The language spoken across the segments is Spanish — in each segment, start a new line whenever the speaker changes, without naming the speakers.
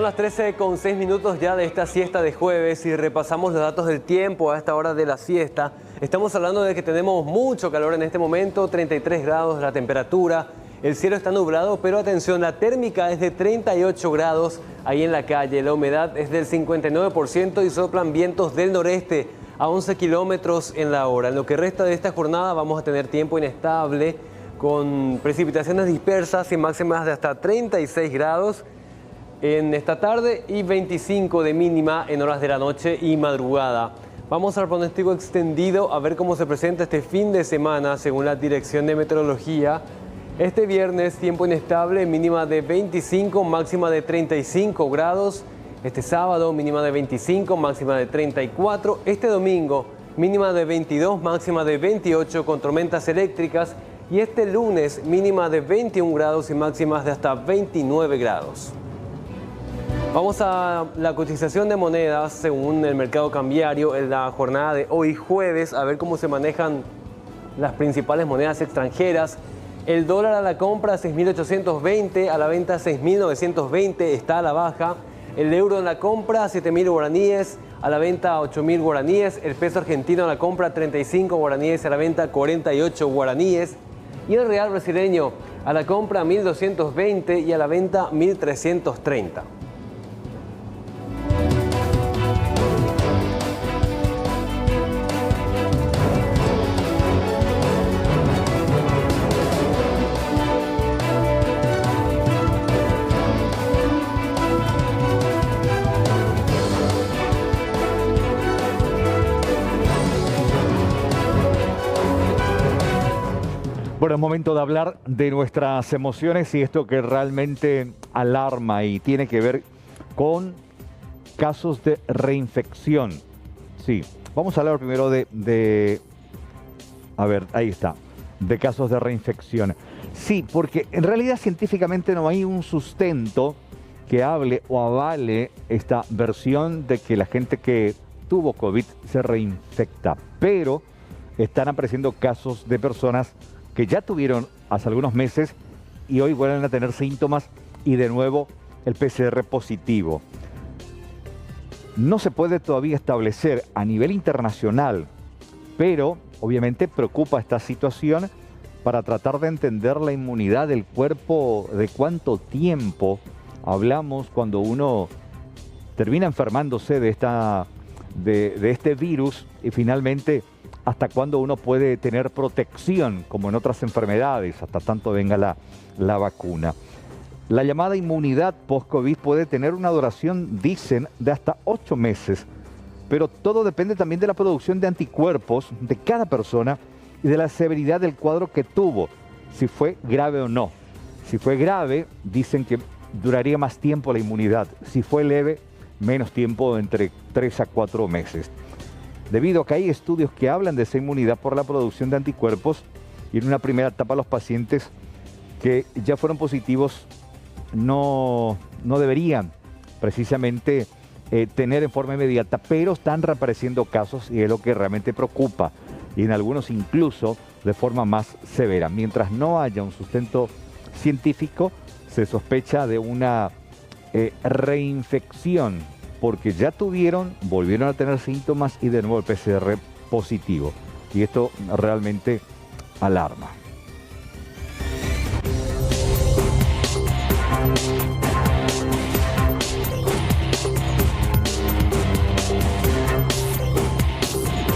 las 13:06 ya de esta siesta de jueves y repasamos los datos del tiempo a esta hora de la siesta. Estamos hablando de que tenemos mucho calor en este momento, 33 grados la temperatura, el cielo está nublado, pero atención, la térmica es de 38 grados ahí en la calle, la humedad es del 59% y soplan vientos del noreste a 11 kilómetros en la hora. En lo que resta de esta jornada vamos a tener tiempo inestable con precipitaciones dispersas y máximas de hasta 36 grados en esta tarde y 25 de mínima en horas de la noche y madrugada. Vamos al pronóstico extendido a ver cómo se presenta este fin de semana según la Dirección de Meteorología. Este viernes tiempo inestable, mínima de 25, máxima de 35 grados. Este sábado mínima de 25, máxima de 34. Este domingo mínima de 22, máxima de 28 con tormentas eléctricas. Y este lunes mínima de 21 grados y máximas de hasta 29 grados. Vamos a la cotización de monedas según el mercado cambiario en la jornada de hoy jueves, a ver cómo se manejan las principales monedas extranjeras. El dólar a la compra 6.820, a la venta 6.920, está a la baja. El euro en la compra 7.000 guaraníes, a la venta 8.000 guaraníes. El peso argentino a la compra 35 guaraníes, a la venta 48 guaraníes. Y el real brasileño a la compra 1.220 y a la venta 1.330.
Bueno, es momento de hablar de nuestras emociones y esto que realmente alarma y tiene que ver con casos de reinfección. Sí, vamos a hablar primero a ver, ahí está, de casos de reinfección. Sí, porque en realidad científicamente no hay un sustento que hable o avale esta versión de que la gente que tuvo COVID se reinfecta, pero están apareciendo casos de personas que ya tuvieron hace algunos meses y hoy vuelven a tener síntomas y de nuevo el PCR positivo. No se puede todavía establecer a nivel internacional, pero obviamente preocupa esta situación para tratar de entender la inmunidad del cuerpo, de cuánto tiempo hablamos cuando uno termina enfermándose de este virus y finalmente hasta cuándo uno puede tener protección, como en otras enfermedades, hasta tanto venga la vacuna. La llamada inmunidad post-COVID puede tener una duración, dicen, de hasta 8 meses, pero todo depende también de la producción de anticuerpos de cada persona y de la severidad del cuadro que tuvo, si fue grave o no. Si fue grave, dicen que duraría más tiempo la inmunidad. Si fue leve, menos tiempo, entre 3 a 4 meses. Debido a que hay estudios que hablan de esa inmunidad por la producción de anticuerpos y en una primera etapa los pacientes que ya fueron positivos no deberían precisamente tener en forma inmediata, pero están reapareciendo casos y es lo que realmente preocupa y en algunos incluso de forma más severa. Mientras no haya un sustento científico, se sospecha de una reinfección porque ya volvieron a tener síntomas y de nuevo el PCR positivo. Y esto realmente alarma.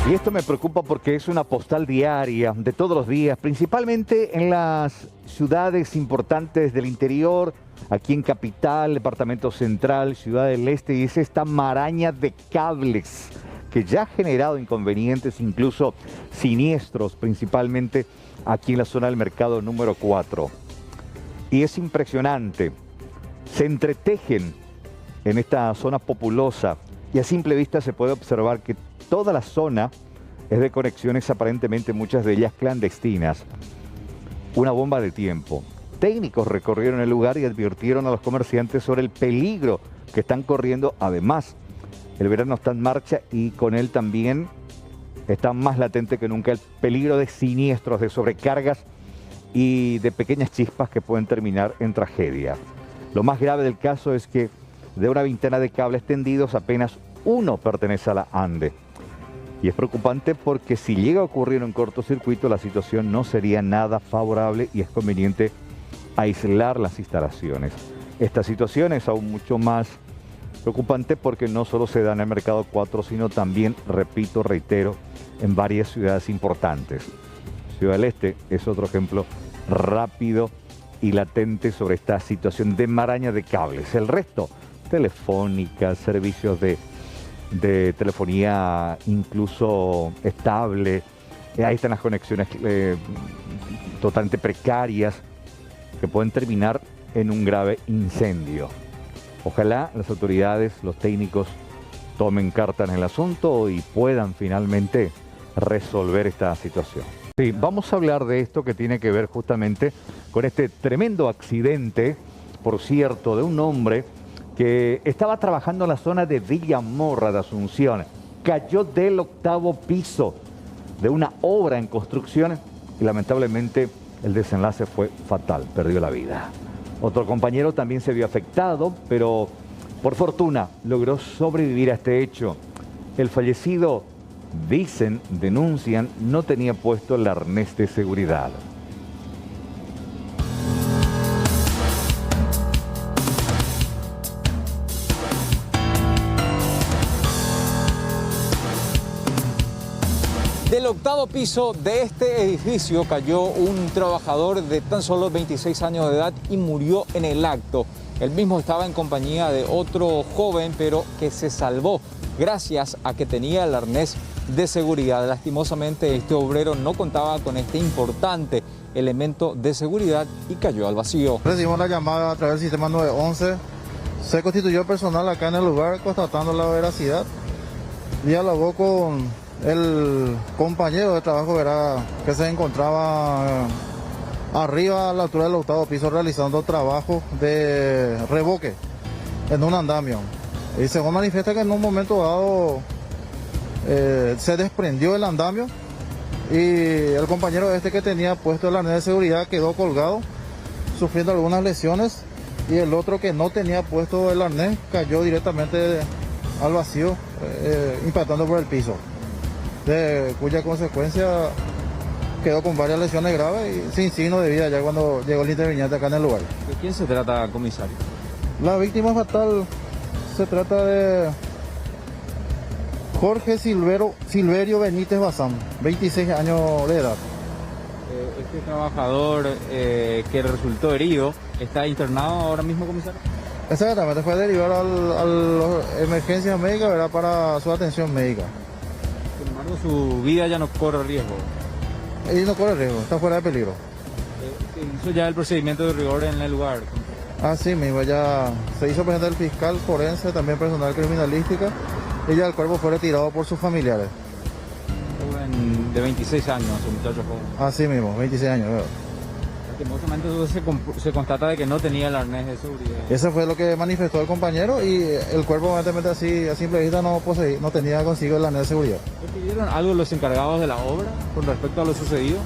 Y esto me preocupa porque es una postal diaria de todos los días, principalmente en las ciudades importantes del interior, aquí en Capital, Departamento Central, Ciudad del Este, y es esta maraña de cables que ya ha generado inconvenientes, incluso siniestros, principalmente aquí en la zona del mercado número 4. Y es impresionante, se entretejen en esta zona populosa y a simple vista se puede observar que toda la zona es de conexiones aparentemente muchas de ellas clandestinas. Una bomba de tiempo. Técnicos recorrieron el lugar y advirtieron a los comerciantes sobre el peligro que están corriendo. Además, el verano está en marcha y con él también está más latente que nunca el peligro de siniestros, de sobrecargas y de pequeñas chispas que pueden terminar en tragedia. Lo más grave del caso es que de una veintena de cables tendidos, apenas uno pertenece a la ANDE. Y es preocupante porque si llega a ocurrir un cortocircuito, la situación no sería nada favorable y es conveniente aislar las instalaciones. Esta situación es aún mucho más preocupante porque no solo se da en el Mercado 4, sino también, repito, reitero, en varias ciudades importantes. Ciudad del Este es otro ejemplo rápido y latente sobre esta situación de maraña de cables. El resto, telefónica, servicios de telefonía incluso estable, ahí están las conexiones totalmente precarias que pueden terminar en un grave incendio. Ojalá las autoridades, los técnicos tomen cartas en el asunto y puedan finalmente resolver esta situación. Sí, vamos a hablar de esto que tiene que ver justamente con este tremendo accidente, por cierto, de un hombre que estaba trabajando en la zona de Villamorra de Asunción. Cayó del 8º piso de una obra en construcción y lamentablemente el desenlace fue fatal, perdió la vida. Otro compañero también se vio afectado, pero por fortuna logró sobrevivir a este hecho. El fallecido, denuncian, no tenía puesto el arnés de seguridad.
Del 8º piso de este edificio cayó un trabajador de tan solo 26 años de edad y murió en el acto. Él mismo estaba en compañía de otro joven, pero que se salvó gracias a que tenía el arnés de seguridad. Lastimosamente, este obrero no contaba con este importante elemento de seguridad y cayó al vacío.
Recibimos la llamada a través del sistema 911. Se constituyó personal acá en el lugar constatando la veracidad. Dialogó con el compañero de trabajo, ¿verdad?, que se encontraba arriba a la altura del 8º piso realizando trabajo de revoque en un andamio. Y según manifiesta que en un momento dado se desprendió el andamio y el compañero que tenía puesto el arnés de seguridad quedó colgado, sufriendo algunas lesiones, y el otro que no tenía puesto el arnés cayó directamente al vacío, impactando por el piso, de cuya consecuencia quedó con varias lesiones graves y sin signo de vida ya cuando llegó el interviniente acá en el lugar.
¿De quién se trata, comisario?
La víctima fatal se trata de Jorge Silverio Benítez Bazán, 26 años de edad.
Este trabajador que resultó herido, ¿está internado ahora mismo, comisario?
Exactamente, fue derivado a las emergencias médicas, ¿verdad?, para su atención médica.
Sin embargo, su vida ya no corre riesgo.
Y no corre riesgo, está fuera de peligro.
¿Se hizo ya el procedimiento de rigor en el lugar?
Así mismo, ya se hizo presente el fiscal forense, también personal criminalística, y ya el cuerpo fue retirado por sus familiares.
Joven de 26 años, un muchacho joven.
Así mismo, 26 años. ¿verdad?
Lastimosamente se constata de que no tenía el arnés de seguridad.
Eso fue lo que manifestó el compañero, y el cuerpo evidentemente así a simple vista no tenía consigo el arnés de seguridad.
¿Pidieron algo los encargados de la obra con respecto a lo sucedido?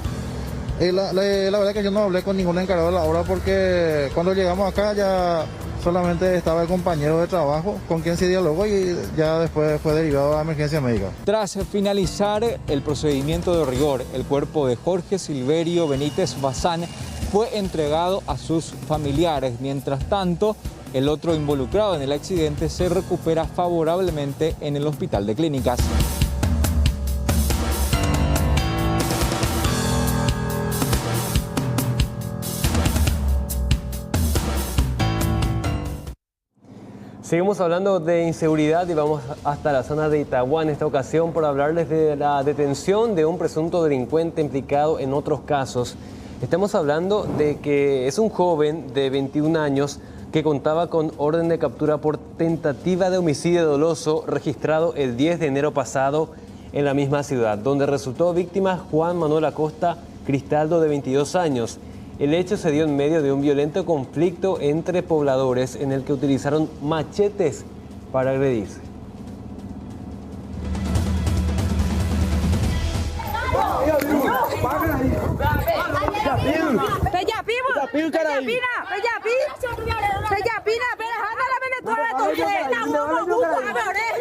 La verdad que yo no hablé con ningún encargado de la obra porque cuando llegamos acá ya solamente estaba el compañero de trabajo con quien se dialogó y ya después fue derivado a emergencia médica.
Tras finalizar el procedimiento de rigor, el cuerpo de Jorge Silverio Benítez Bazán fue entregado a sus familiares. Mientras tanto, el otro involucrado en el accidente se recupera favorablemente en el Hospital de Clínicas.
Seguimos hablando de inseguridad y vamos hasta la zona de Itagua en esta ocasión por hablarles de la detención de un presunto delincuente implicado en otros casos. Estamos hablando de que es un joven de 21 años que contaba con orden de captura por tentativa de homicidio doloso registrado el 10 de enero pasado en la misma ciudad, donde resultó víctima Juan Manuel Acosta Cristaldo, de 22 años. El hecho se dio en medio de un violento conflicto entre pobladores en el que utilizaron machetes para agredirse.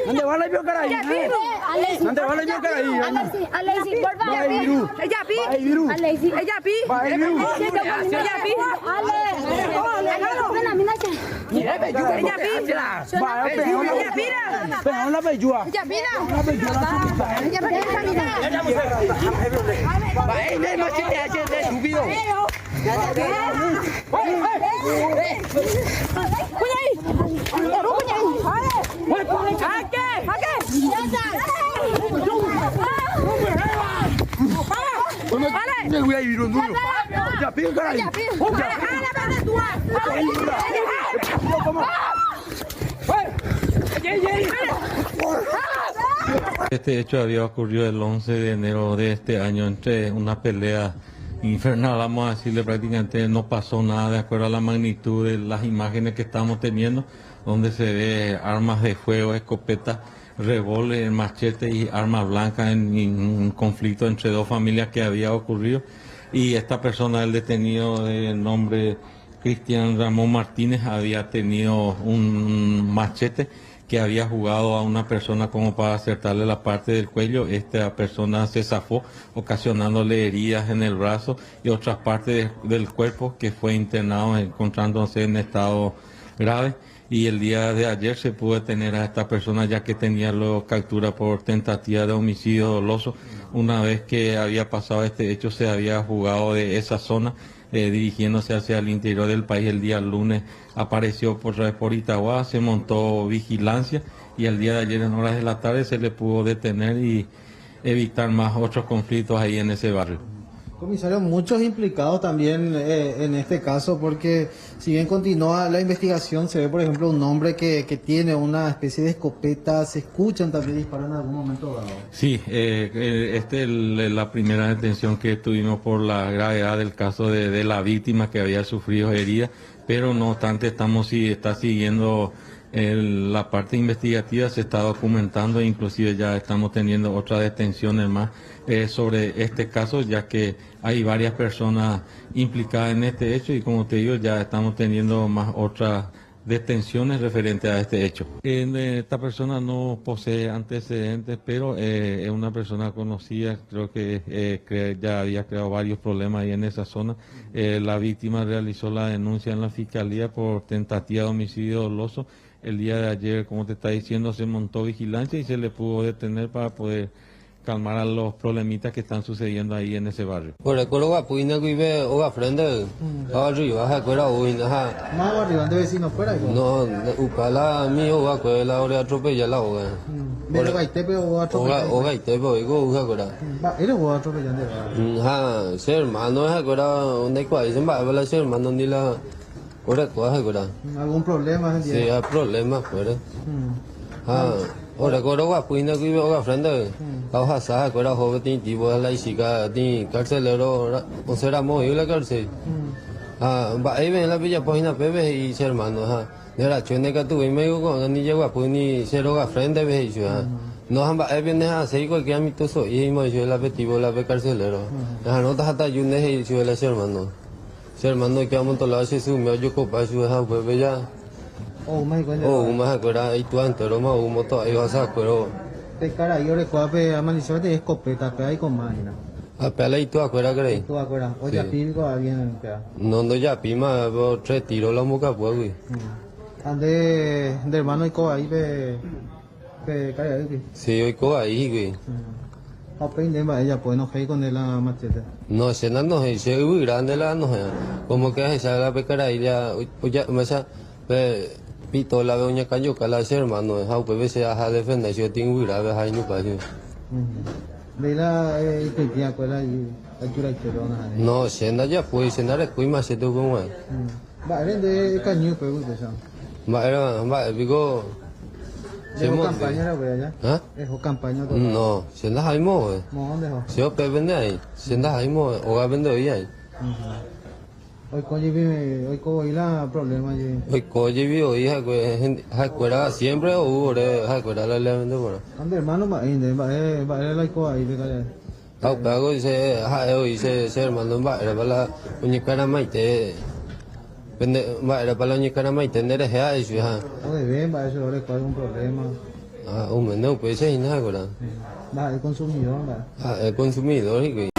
Ande va la vio cara ahí. Ande va la vio cara ahí.
Alexi, por favor. Ella pi. Alexi. Ella pi. Ella pi.
Mira, bellua.
Ella pi. Ella pi.
Pero la bellua.
Ella pi.
Ella va a ir más que te subido.
Este hecho había ocurrido el 11 de enero de este año entre una pelea infernal, vamos a decirle, prácticamente no pasó nada de acuerdo a la magnitud de las imágenes que estamos teniendo, donde se ve armas de fuego, escopetas, revólver, machete y armas blancas en un conflicto entre dos familias que había ocurrido. Y esta persona, el detenido de nombre Cristian Ramón Martínez, había tenido un machete que había jugado a una persona como para acertarle la parte del cuello. Esta persona se zafó, ocasionándole heridas en el brazo y otras partes del cuerpo, que fue internado encontrándose en estado grave. Y el día de ayer se pudo detener a esta persona, ya que tenía luego captura por tentativa de homicidio doloso. Una vez que había pasado este hecho, se había jugado de esa zona, dirigiéndose hacia el interior del país. El día lunes apareció por Itagua, se montó vigilancia y el día de ayer en horas de la tarde se le pudo detener y evitar más otros conflictos ahí en ese barrio.
Comisario, muchos implicados también en este caso, porque si bien continúa la investigación, se ve por ejemplo un hombre que tiene una especie de escopeta, se escuchan también disparar en algún momento dado.
Sí, esta es la primera detención que tuvimos por la gravedad del caso de la víctima que había sufrido heridas, pero no obstante está siguiendo la parte investigativa, se está documentando e inclusive ya estamos teniendo otras detenciones más sobre este caso, ya que hay varias personas implicadas en este hecho y como te digo, ya estamos teniendo más otras detenciones referentes a este hecho. Esta persona no posee antecedentes, pero es una persona conocida, creo que ya había creado varios problemas ahí en esa zona. La víctima realizó la denuncia en la fiscalía por tentativa de homicidio doloso. El día de ayer, como te está diciendo, se montó vigilancia y se le pudo detener para poder calmar a los problemitas que están sucediendo ahí en ese barrio.
Por el colo guapuina que vive o frente arriba ha cuera uina ha
Más arriba de vecinos fuera.
no upala mi o cuela ora atropella la hoga
Pero gaitepe o atropellando.
o gaite bo go uga cuera
Eres o atropellando.
ha ser hermano ha cuera donde cual se va a ser hermano ni la ora cuaja cuera
¿Algún problema?
sí hay problemas fuera ora colo guapuina que vive o frente Cao hạ xã của đạo hồ tin chỉ vừa lấy xí cả tin các xe lỡ đó một xe đam mô là các xe bạn ấy về là bây giờ phải là về thì xe mà nó ha nếu là chuyện này cái tụi mấy cái ni giờ qua ni xe đó gặp friend về chứ nó ham bạn ấy bên này ha xây cái cái mình tôi soi ý mà chứ là về tí vừa là về các xe lỡ đó nó ta hata yun này chứ là xe mà nó cái mình tôi là xe su mèo chứ có bao nhiêu ha về bây giờ mà cái đó ấy tuan từ đó mà một tổ ấy sao cái đó
Te cara yo recuerdo que amaneció de escopeta, pero ahí con máquina.
Pela y tú acuerdas que
¿Tú acuerdas? O ya pico alguien que.
no ya pima tres tiros la moca pues güey.
Ande de hermano y co ahí pe cara ahí.
Sí, hoy coba ahí güey.
O peine va ella pues no hay con la machete.
No se no es se muy grande la no como que se haga pe cara ahí ya me sa pe pito la doña caño cala ser hermano how pe se ha defender yo tengo muy grave hay no para
De la que tía cuela y ayuda y terona.
no se anda ya pues se anda que más se tuvo güey.
Va de caño pe güey eso.
Va digo
¿Es campaña la güey allá?
¿Ah?
¿Es campaña?
No, se anda ahí mo güey.
¿Dónde es?
Se pe vende ahí, se anda ahí mo o va vende ahí.
Hoy con la problema allí.
Hoy coye vio hija que ha siempre o hubo ha la le vende por.
Ande hermano va la co ahí de cara.
Tao pago se ha hoy se hermano va la muñeca mai te Era para la ñicara más entender es eso, ya.
Muy bien, va, eso ahora es algún problema.
No, pues eso es nada, ¿verdad?
Va, el consumidor, va.
El consumidor, y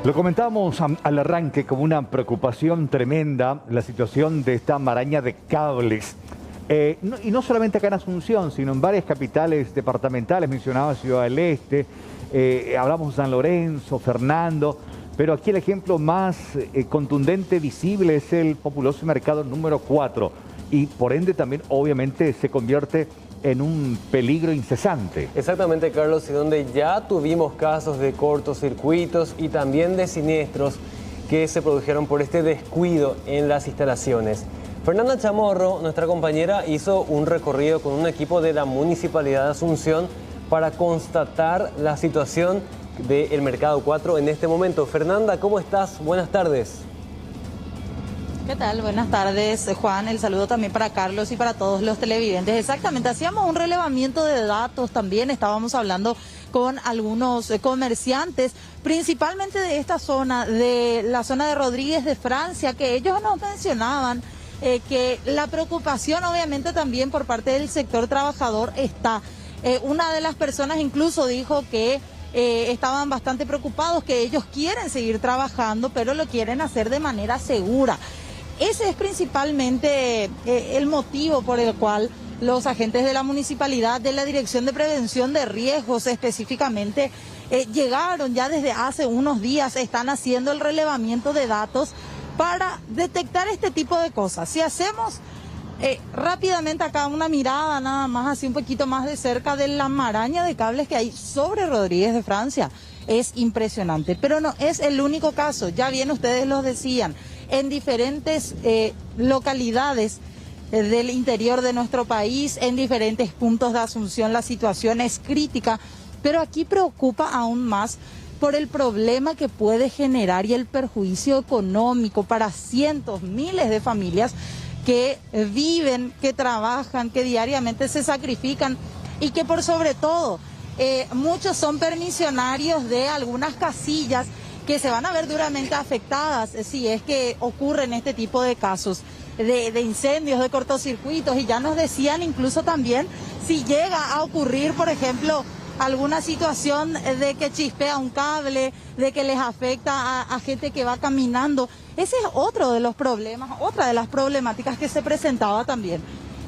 Lo comentamos al arranque como una preocupación tremenda la situación de esta maraña de cables. Y no solamente acá en Asunción, sino en varias capitales departamentales, mencionaba Ciudad del Este, hablamos de San Lorenzo, Fernando, pero aquí el ejemplo más contundente, visible, es el populoso mercado número 4 y por ende también obviamente se convierte en un peligro incesante.
Exactamente, Carlos, y donde ya tuvimos casos de cortocircuitos y también de siniestros que se produjeron por este descuido en las instalaciones. Fernanda Chamorro, nuestra compañera, hizo un recorrido con un equipo de la Municipalidad de Asunción para constatar la situación del Mercado 4 en este momento. Fernanda, ¿cómo estás? Buenas tardes.
¿Qué tal? Buenas tardes, Juan. El saludo también para Carlos y para todos los televidentes. Exactamente, hacíamos un relevamiento de datos también, estábamos hablando con algunos comerciantes, principalmente de esta zona, de la zona de Rodríguez de Francia, que ellos nos mencionaban que la preocupación obviamente también por parte del sector trabajador está. Una de las personas incluso dijo que estaban bastante preocupados, que ellos quieren seguir trabajando, pero lo quieren hacer de manera segura. Ese es principalmente el motivo por el cual los agentes de la municipalidad, de la Dirección de Prevención de Riesgos específicamente, llegaron ya desde hace unos días, están haciendo el relevamiento de datos para detectar este tipo de cosas. Si hacemos rápidamente acá una mirada nada más, así un poquito más de cerca de la maraña de cables que hay sobre Rodríguez de Francia, es impresionante. Pero no es el único caso, ya bien ustedes lo decían, en diferentes localidades del interior de nuestro país, en diferentes puntos de Asunción la situación es crítica, pero aquí preocupa aún más por el problema que puede generar y el perjuicio económico para cientos, miles de familias que viven, que trabajan, que diariamente se sacrifican y que por sobre todo muchos son permisionarios de algunas casillas que se van a ver duramente afectadas si es que ocurren este tipo de casos de incendios, de cortocircuitos, y ya nos decían incluso también si llega a ocurrir, por ejemplo, alguna situación de que chispea un cable, de que les afecta a gente que va caminando. Ese es otro de los problemas, otra de las problemáticas que se presentaba también.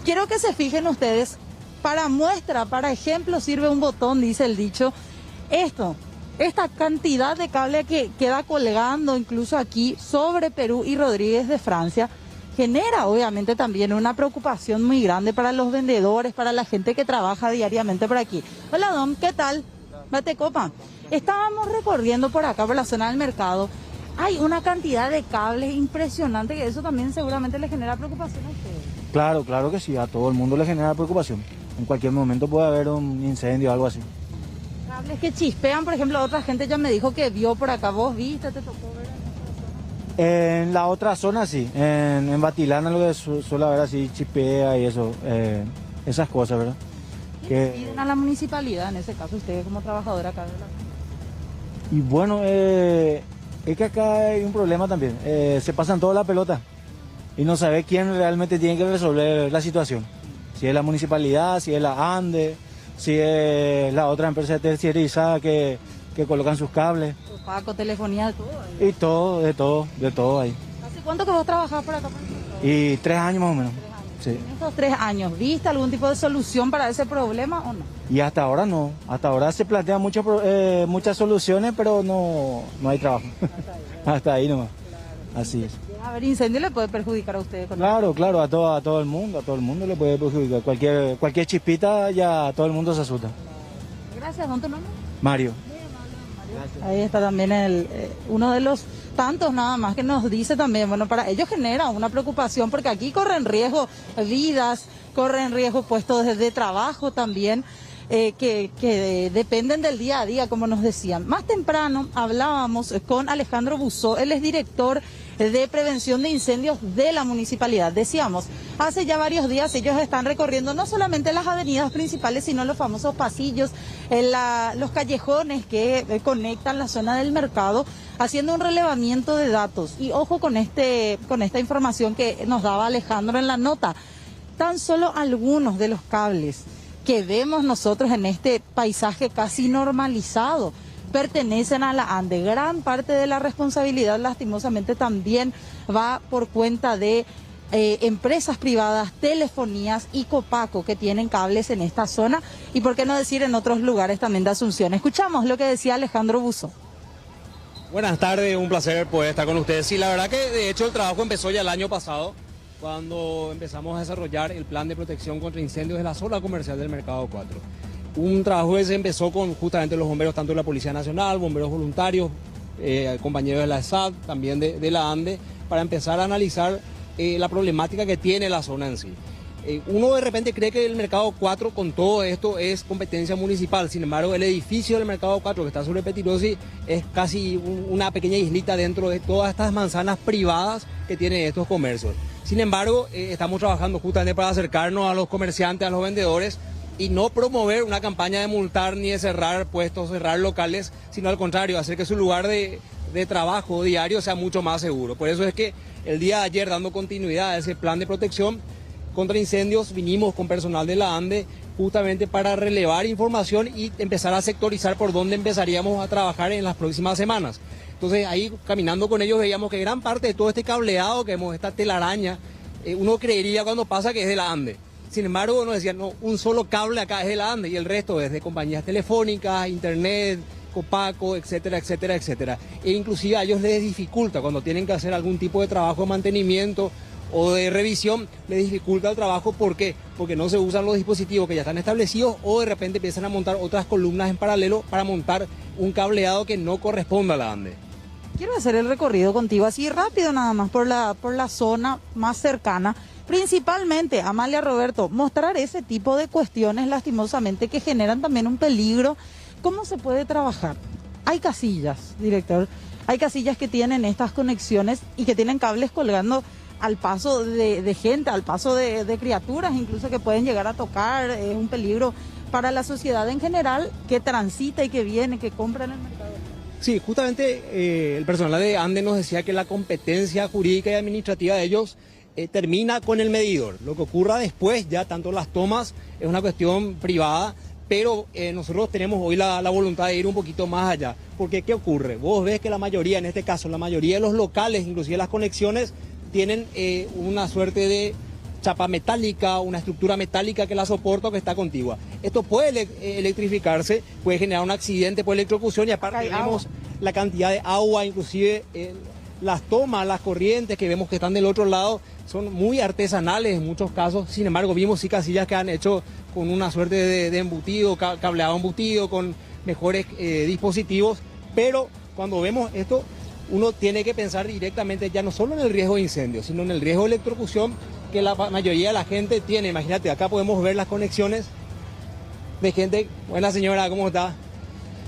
Quiero que se fijen ustedes, para muestra, para ejemplo, sirve un botón, dice el dicho. Esta cantidad de cable que queda colgando incluso aquí sobre Perú y Rodríguez de Francia, genera obviamente también una preocupación muy grande para los vendedores, para la gente que trabaja diariamente por aquí. Hola Don, ¿qué tal? Bate copa. Estábamos recorriendo por acá, por la zona del mercado. Hay una cantidad de cables impresionante que eso también seguramente le genera preocupación a ustedes.
Claro, claro que sí, a todo el mundo le genera preocupación. En cualquier momento puede haber un incendio o algo así.
Cables que chispean, por ejemplo, otra gente ya me dijo que vio por acá. ¿Vos viste? ¿Te tocó ver?
En la otra zona sí, en Batilana lo que suele haber así chispea y eso, esas cosas, ¿verdad?
¿Qué piden a la municipalidad en ese caso, ustedes como trabajadora acá de la...
Y bueno, es que acá hay un problema también, se pasan toda la pelota y no sabe quién realmente tiene que resolver la situación. Si es la municipalidad, si es la ANDE, si es la otra empresa terciarizada que colocan sus cables.
Paco, telefonía, todo ahí.
Y todo, de todo ahí.
¿Hace cuánto que vos trabajás por acá?
Y 3 años más o menos.
3 años.
Sí.
En estos 3 años, ¿viste algún tipo de solución para ese problema o no?
Y hasta ahora no. Hasta ahora se plantean muchas soluciones, pero no hay trabajo. Hasta ahí nomás. Claro. Así es.
A ver, incendio le puede perjudicar a ustedes.
Claro, a todo el mundo le puede perjudicar. Cualquier chispita ya todo el mundo se asusta.
Gracias, ¿dónde tu nombre?
Mario.
Ahí está también uno de los tantos nada más que nos dice también, bueno, para ellos genera una preocupación porque aquí corren riesgo vidas, corren riesgo puestos de trabajo también. que dependen del día a día, como nos decían. Más temprano hablábamos con Alejandro Buzó, él es director de prevención de incendios de la municipalidad. Decíamos, hace ya varios días ellos están recorriendo no solamente las avenidas principales, sino los famosos pasillos, los callejones que conectan la zona del mercado, haciendo un relevamiento de datos. Y ojo con esta información que nos daba Alejandro en la nota. Tan solo algunos de los cables que vemos nosotros en este paisaje casi normalizado pertenecen a la ANDE. Gran parte de la responsabilidad, lastimosamente, también va por cuenta de empresas privadas, telefonías y Copaco, que tienen cables en esta zona y, por qué no decir, en otros lugares también de Asunción. Escuchamos lo que decía Alejandro Buzó.
Buenas tardes, un placer poder estar con ustedes. Sí, la verdad que de hecho el trabajo empezó ya el año pasado, cuando empezamos a desarrollar el plan de protección contra incendios de la zona comercial del Mercado 4. Un trabajo que se empezó con justamente los bomberos, tanto de la Policía Nacional, bomberos voluntarios, compañeros de la ESAD, también de la ANDE, para empezar a analizar la problemática que tiene la zona en sí. Uno de repente cree que el Mercado 4 con todo esto es competencia municipal, sin embargo el edificio del Mercado 4 que está sobre Petirosi es casi una pequeña islita dentro de todas estas manzanas privadas que tienen estos comercios. Sin embargo, estamos trabajando justamente para acercarnos a los comerciantes, a los vendedores, y no promover una campaña de multar ni de cerrar puestos, cerrar locales, sino al contrario, hacer que su lugar de trabajo diario sea mucho más seguro. Por eso es que el día de ayer, dando continuidad a ese plan de protección contra incendios, vinimos con personal de la ANDE justamente para relevar información y empezar a sectorizar por dónde empezaríamos a trabajar en las próximas semanas. Entonces ahí caminando con ellos veíamos que gran parte de todo este cableado que vemos, esta telaraña, uno creería cuando pasa que es de la ANDE. Sin embargo, nos decían, no, un solo cable acá es de la ANDE y el resto es de compañías telefónicas, internet, Copaco, etcétera, etcétera, etcétera. E inclusive a ellos les dificulta cuando tienen que hacer algún tipo de trabajo de mantenimiento o de revisión, les dificulta el trabajo. ¿Por qué? Porque no se usan los dispositivos que ya están establecidos o de repente empiezan a montar otras columnas en paralelo para montar un cableado que no corresponde a la ANDE.
Quiero hacer el recorrido contigo así rápido nada más por la zona más cercana. Principalmente, Amalia, Roberto, mostrar ese tipo de cuestiones lastimosamente que generan también un peligro. ¿Cómo se puede trabajar? Hay casillas, director, hay casillas que tienen estas conexiones y que tienen cables colgando al paso de gente, al paso de criaturas, incluso que pueden llegar a tocar. Es un peligro para la sociedad en general que transita y que viene, que compra en el mercado.
Sí, justamente el personal de ANDE nos decía que la competencia jurídica y administrativa de ellos termina con el medidor. Lo que ocurra después, ya tanto las tomas, es una cuestión privada, pero nosotros tenemos hoy la voluntad de ir un poquito más allá. Porque ¿qué ocurre? Vos ves que la mayoría, en este caso, la mayoría de los locales, inclusive las conexiones, tienen una suerte de chapa metálica, una estructura metálica que la soporta o que está contigua. Esto puede electrificarse, puede generar un accidente por electrocución y aparte vemos la cantidad de agua, inclusive las tomas, las corrientes que vemos que están del otro lado son muy artesanales en muchos casos. Sin embargo, vimos sí casillas que han hecho con una suerte de embutido, cableado embutido, con mejores dispositivos, pero cuando vemos esto uno tiene que pensar directamente ya no solo en el riesgo de incendio, sino en el riesgo de electrocución que la mayoría de la gente tiene. Imagínate, acá podemos ver las conexiones de gente, buena señora, ¿cómo está?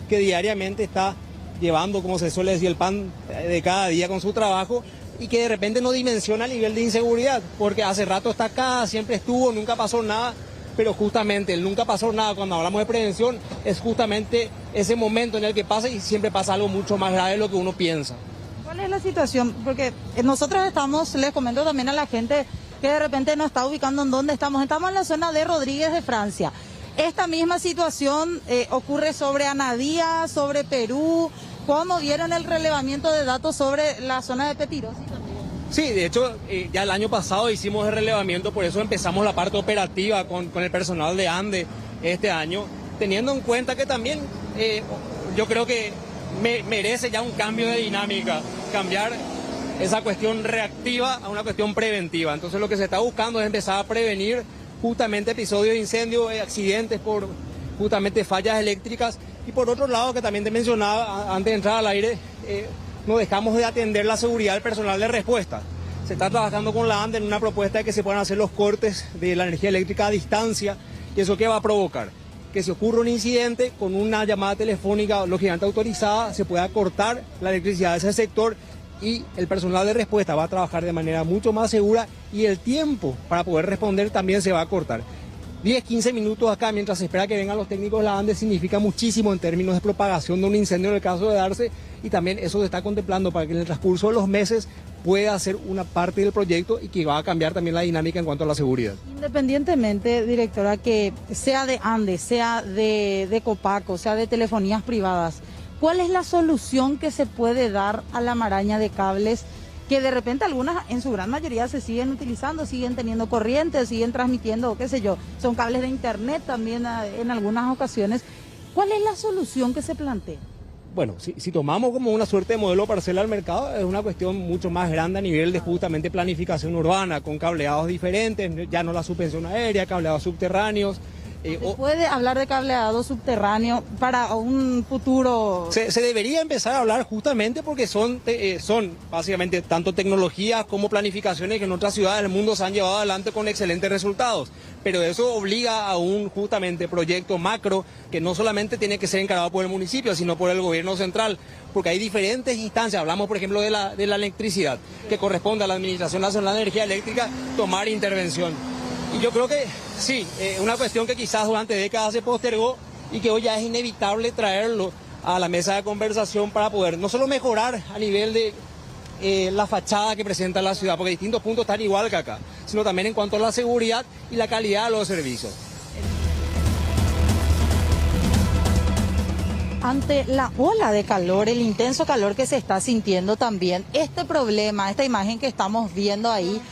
Que diariamente está llevando, como se suele decir, el pan de cada día con su trabajo y que de repente no dimensiona el nivel de inseguridad, porque hace rato está acá, siempre estuvo, nunca pasó nada, pero justamente el nunca pasó nada, cuando hablamos de prevención, es justamente ese momento en el que pasa y siempre pasa algo mucho más grave de lo que uno piensa.
¿Cuál es la situación? Porque nosotros estamos, les comento también a la gente que de repente no está ubicando en dónde estamos. Estamos en la zona de Rodríguez de Francia. Esta misma situación ocurre sobre Anadía, sobre Perú. ¿Cómo vieron el relevamiento de datos sobre la zona de Petirosi también?
Sí, de hecho, ya el año pasado hicimos el relevamiento, por eso empezamos la parte operativa con el personal de ANDE este año, teniendo en cuenta que también yo creo que merece ya un cambio de dinámica, cambiar esa cuestión reactiva a una cuestión preventiva. Entonces lo que se está buscando es empezar a prevenir justamente episodios de incendio, accidentes por justamente fallas eléctricas. Y por otro lado, que también te mencionaba antes de entrar al aire, no dejamos de atender la seguridad del personal de respuesta. Se está trabajando con la ANDE en una propuesta de que se puedan hacer los cortes de la energía eléctrica a distancia. ¿Y eso qué va a provocar? que si ocurre un incidente, con una llamada telefónica lógicamente autorizada, se pueda cortar la electricidad de ese sector y el personal de respuesta va a trabajar de manera mucho más segura y el tiempo para poder responder también se va a cortar. 10, 15 minutos acá mientras se espera que vengan los técnicos de la ANDE significa muchísimo en términos de propagación de un incendio en el caso de darse, y también eso se está contemplando para que en el transcurso de los meses pueda ser una parte del proyecto y que va a cambiar también la dinámica en cuanto a la seguridad.
Independientemente, directora, que sea de ANDE, sea de Copaco, sea de telefonías privadas, ¿cuál es la solución que se puede dar a la maraña de cables que de repente algunas en su gran mayoría se siguen utilizando, siguen teniendo corriente, siguen transmitiendo, qué sé yo, son cables de internet también en algunas ocasiones? ¿Cuál es la solución que se plantea?
Bueno, si tomamos como una suerte de modelo parcela al mercado, es una cuestión mucho más grande a nivel de justamente planificación urbana, con cableados diferentes, ya no la suspensión aérea, cableados subterráneos.
¿Se puede hablar de cableado subterráneo para un futuro?
Se debería empezar a hablar justamente porque son básicamente tanto tecnologías como planificaciones que en otras ciudades del mundo se han llevado adelante con excelentes resultados. Pero eso obliga a un justamente proyecto macro que no solamente tiene que ser encargado por el municipio, sino por el gobierno central, porque hay diferentes instancias. Hablamos, por ejemplo, de la electricidad, que corresponde a la Administración Nacional de Energía Eléctrica tomar intervención. Y yo creo que sí, una cuestión que quizás durante décadas se postergó y que hoy ya es inevitable traerlo a la mesa de conversación para poder no solo mejorar a nivel de la fachada que presenta la ciudad, porque distintos puntos están igual que acá, sino también en cuanto a la seguridad y la calidad de los servicios.
Ante la ola de calor, el intenso calor que se está sintiendo también, este problema, esta imagen que estamos viendo ahí,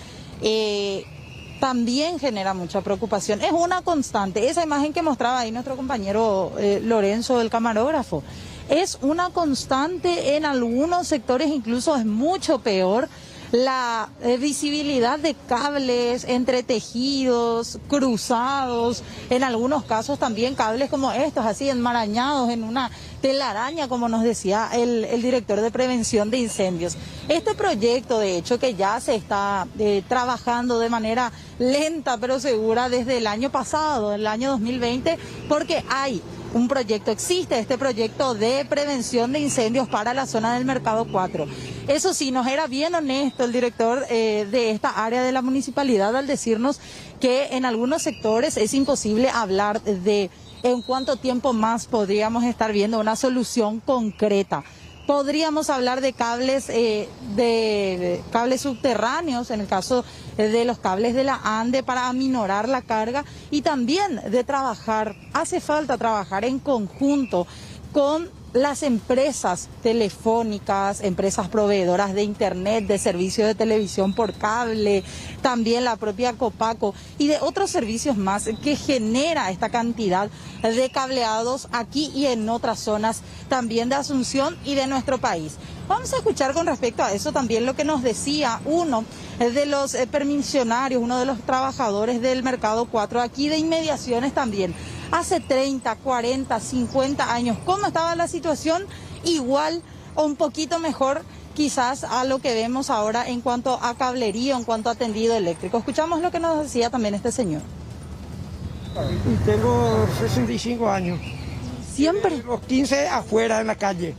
también genera mucha preocupación. Es una constante. Esa imagen que mostraba ahí nuestro compañero Lorenzo, el camarógrafo, es una constante en algunos sectores, incluso es mucho peor. La visibilidad de cables entretejidos, cruzados, en algunos casos también cables como estos, así enmarañados en una telaraña, como nos decía el director de prevención de incendios. Este proyecto, de hecho, que ya se está trabajando de manera lenta pero segura desde el año pasado, el año 2020, porque hay un proyecto, existe este proyecto de prevención de incendios para la zona del Mercado 4. Eso sí, nos era bien honesto el director de esta área de la municipalidad al decirnos que en algunos sectores es imposible hablar de en cuánto tiempo más podríamos estar viendo una solución concreta. Podríamos hablar de cables subterráneos, en el caso de los cables de la ANDE, para aminorar la carga, y también de trabajar, hace falta trabajar en conjunto con las empresas telefónicas, empresas proveedoras de internet, de servicios de televisión por cable, también la propia Copaco y de otros servicios más que genera esta cantidad de cableados aquí y en otras zonas también de Asunción y de nuestro país. Vamos a escuchar con respecto a eso también lo que nos decía uno de los permisionarios, uno de los trabajadores del Mercado 4, aquí de inmediaciones también. Hace 30, 40, 50 años, ¿cómo estaba la situación? Igual o un poquito mejor quizás a lo que vemos ahora en cuanto a cablería, en cuanto a tendido eléctrico. Escuchamos lo que nos decía también este señor.
Tengo 65 años.
¿Siempre?
Los 15 afuera en la calle.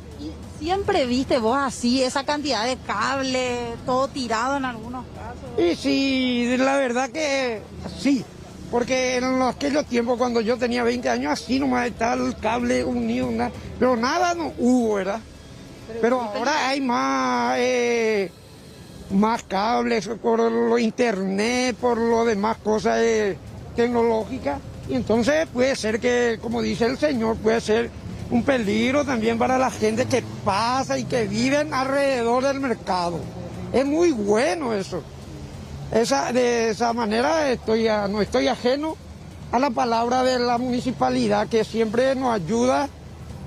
¿Siempre viste vos así, esa cantidad de cable, todo tirado en algunos casos?
Y sí, la verdad que sí. Porque en aquellos tiempos, cuando yo tenía 20 años, así nomás estaba el cable unido, pero nada no hubo, ¿verdad? Pero ahora hay más cables por lo internet, por lo demás cosas tecnológicas. Y entonces puede ser que, como dice el señor, puede ser un peligro también para la gente que pasa y que viven alrededor del mercado. Es muy bueno eso. De esa manera no estoy ajeno a la palabra de la municipalidad, que siempre nos ayuda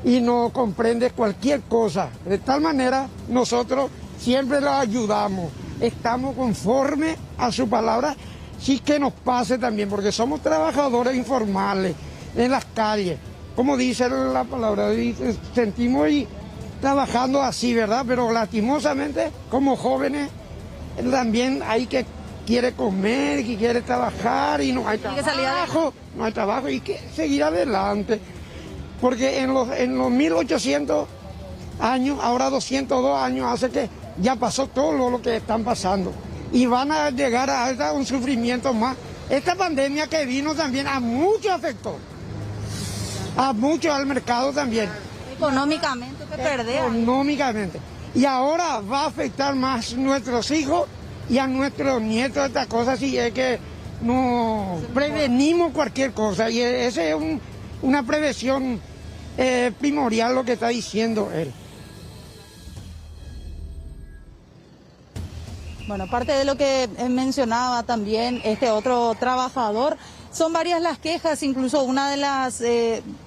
y nos comprende cualquier cosa. De tal manera nosotros siempre los ayudamos, estamos conformes a su palabra, sí que nos pase también, porque somos trabajadores informales en las calles, como dice la palabra, y sentimos y trabajando así, ¿verdad? Pero lastimosamente como jóvenes también hay que quiere comer, que quiere trabajar y no hay trabajo, no hay trabajo y que seguir adelante. Porque en los 1800 años, ahora 202 años, hace que ya pasó todo lo que están pasando. Y van a llegar a un sufrimiento más. Esta pandemia que vino también a muchos afectó. A muchos, al mercado también.
Económicamente que perder.
Económicamente. Y ahora va a afectar más a nuestros hijos y a nuestros nietos, estas cosas, si es que no prevenimos cualquier cosa. Y esa es una prevención primordial lo que está diciendo él.
Bueno, parte de lo que mencionaba también este otro trabajador, son varias las quejas, incluso una de las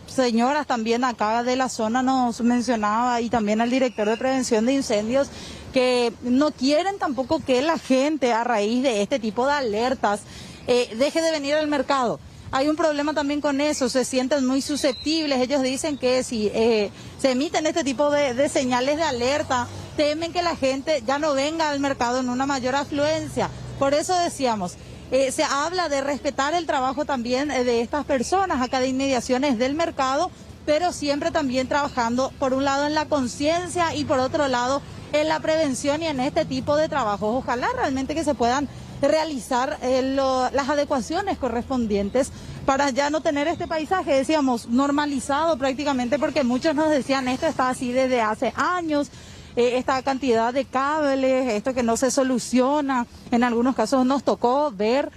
señoras también acá de la zona nos mencionaba, y también al director de prevención de incendios, que no quieren tampoco que la gente a raíz de este tipo de alertas deje de venir al mercado. Hay un problema también con eso, se sienten muy susceptibles. Ellos dicen que si se emiten este tipo de señales de alerta, temen que la gente ya no venga al mercado en una mayor afluencia. Por eso decíamos, se habla de respetar el trabajo también de estas personas acá de inmediaciones del mercado, pero siempre también trabajando por un lado en la conciencia y por otro lado en la prevención y en este tipo de trabajos. Ojalá realmente que se puedan realizar las adecuaciones correspondientes para ya no tener este paisaje, decíamos, normalizado prácticamente, porque muchos nos decían esto está así desde hace años, esta cantidad de cables, esto que no se soluciona. En algunos casos nos tocó ver,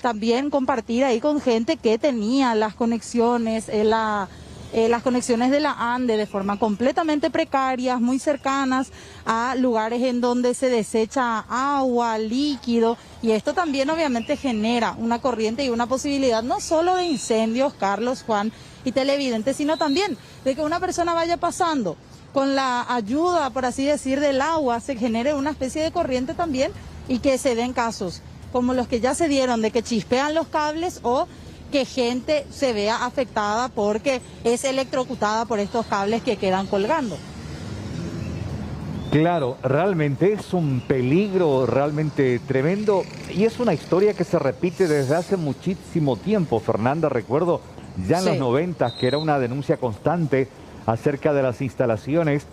también compartir ahí con gente que tenía las conexiones, las conexiones de la ANDE de forma completamente precarias, muy cercanas a lugares en donde se desecha agua, líquido, y esto también obviamente genera una corriente y una posibilidad no solo de incendios, Carlos, Juan y televidentes, sino también de que una persona vaya pasando con la ayuda, por así decir, del agua, se genere una especie de corriente también, y que se den casos como los que ya se dieron de que chispean los cables o que gente se vea afectada porque es electrocutada por estos cables que quedan colgando.
Claro, realmente es un peligro realmente tremendo, y es una historia que se repite desde hace muchísimo tiempo, Fernanda. Recuerdo ya en los 90 que era una denuncia constante acerca de las instalaciones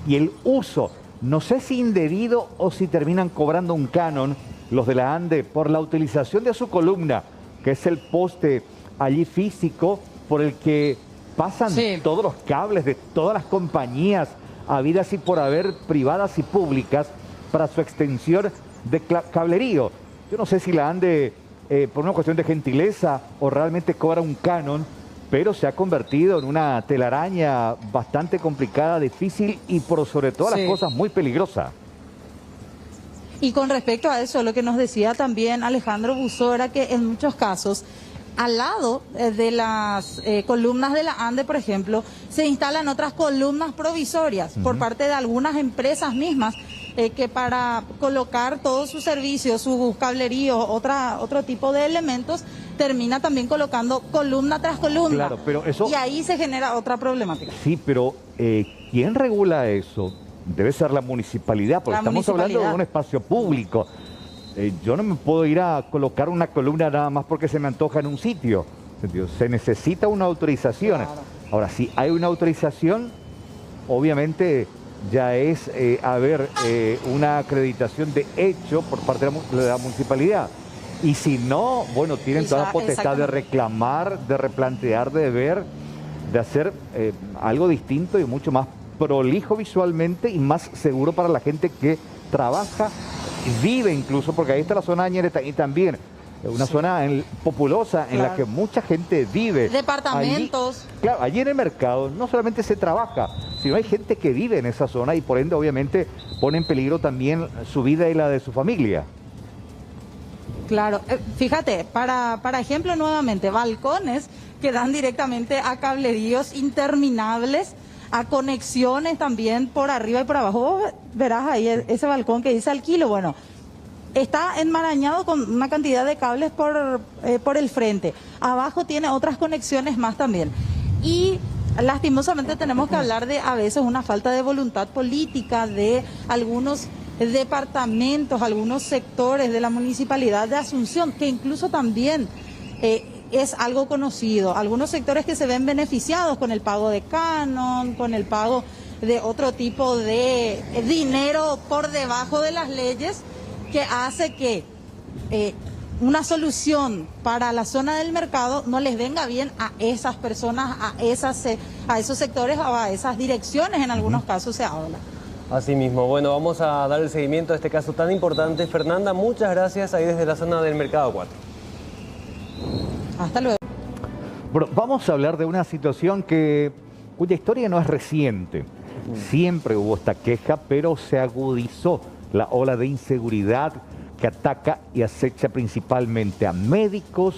y el uso, no sé si indebido o si terminan cobrando un canon los de la ANDE por la utilización de su columna, que es el poste allí físico por el que pasan todos los cables de todas las compañías habidas y por haber, privadas y públicas, para su extensión de cablerío. Yo no sé si la ANDE, por una cuestión de gentileza, o realmente cobra un canon, pero se ha convertido en una telaraña bastante complicada, difícil y por sobre todas las cosas muy peligrosa.
Y con respecto a eso, lo que nos decía también Alejandro Buzó era que en muchos casos, al lado de las columnas de la ANDE, por ejemplo, se instalan otras columnas provisorias por parte de algunas empresas mismas que para colocar todos sus servicios, sus cableríos, otro tipo de elementos, termina también colocando columna tras columna.
Claro, pero eso...
Y ahí se genera otra problemática.
Sí, pero ¿quién regula eso? Debe ser la municipalidad, porque estamos hablando de un espacio público. Yo no me puedo ir a colocar una columna nada más porque se me antoja en un sitio. Se necesita una autorización. Claro. Ahora, si hay una autorización, obviamente ya es una acreditación de hecho por parte de la municipalidad. Y si no, bueno, tienen toda la potestad de reclamar, de replantear, de ver, de hacer algo distinto y mucho más prolijo visualmente y más seguro para la gente que trabaja, vive incluso, porque ahí está la zona Ñeretá y también una zona populosa en la que mucha gente vive.
Departamentos.
Allí, claro, allí en el mercado no solamente se trabaja, sino hay gente que vive en esa zona y por ende obviamente pone en peligro también su vida y la de su familia.
Claro, fíjate, para ejemplo nuevamente, balcones que dan directamente a cableríos interminables, a conexiones también por arriba y por abajo. Vos verás ahí ese balcón que dice alquilo, bueno, está enmarañado con una cantidad de cables por el frente. Abajo tiene otras conexiones más también. Y lastimosamente tenemos que hablar de a veces una falta de voluntad política de algunos departamentos, algunos sectores de la municipalidad de Asunción, que incluso también es algo conocido. Algunos sectores que se ven beneficiados con el pago de canon, con el pago de otro tipo de dinero por debajo de las leyes, que hace que una solución para la zona del mercado no les venga bien a esas personas, a esos sectores o a esas direcciones, en algunos casos se habla.
Así mismo, bueno, vamos a dar el seguimiento a este caso tan importante. Fernanda, muchas gracias ahí desde la zona del Mercado 4.
Hasta luego.
Bueno, vamos a hablar de una situación cuya historia no es reciente. Siempre hubo esta queja, pero se agudizó la ola de inseguridad que ataca y acecha principalmente a médicos,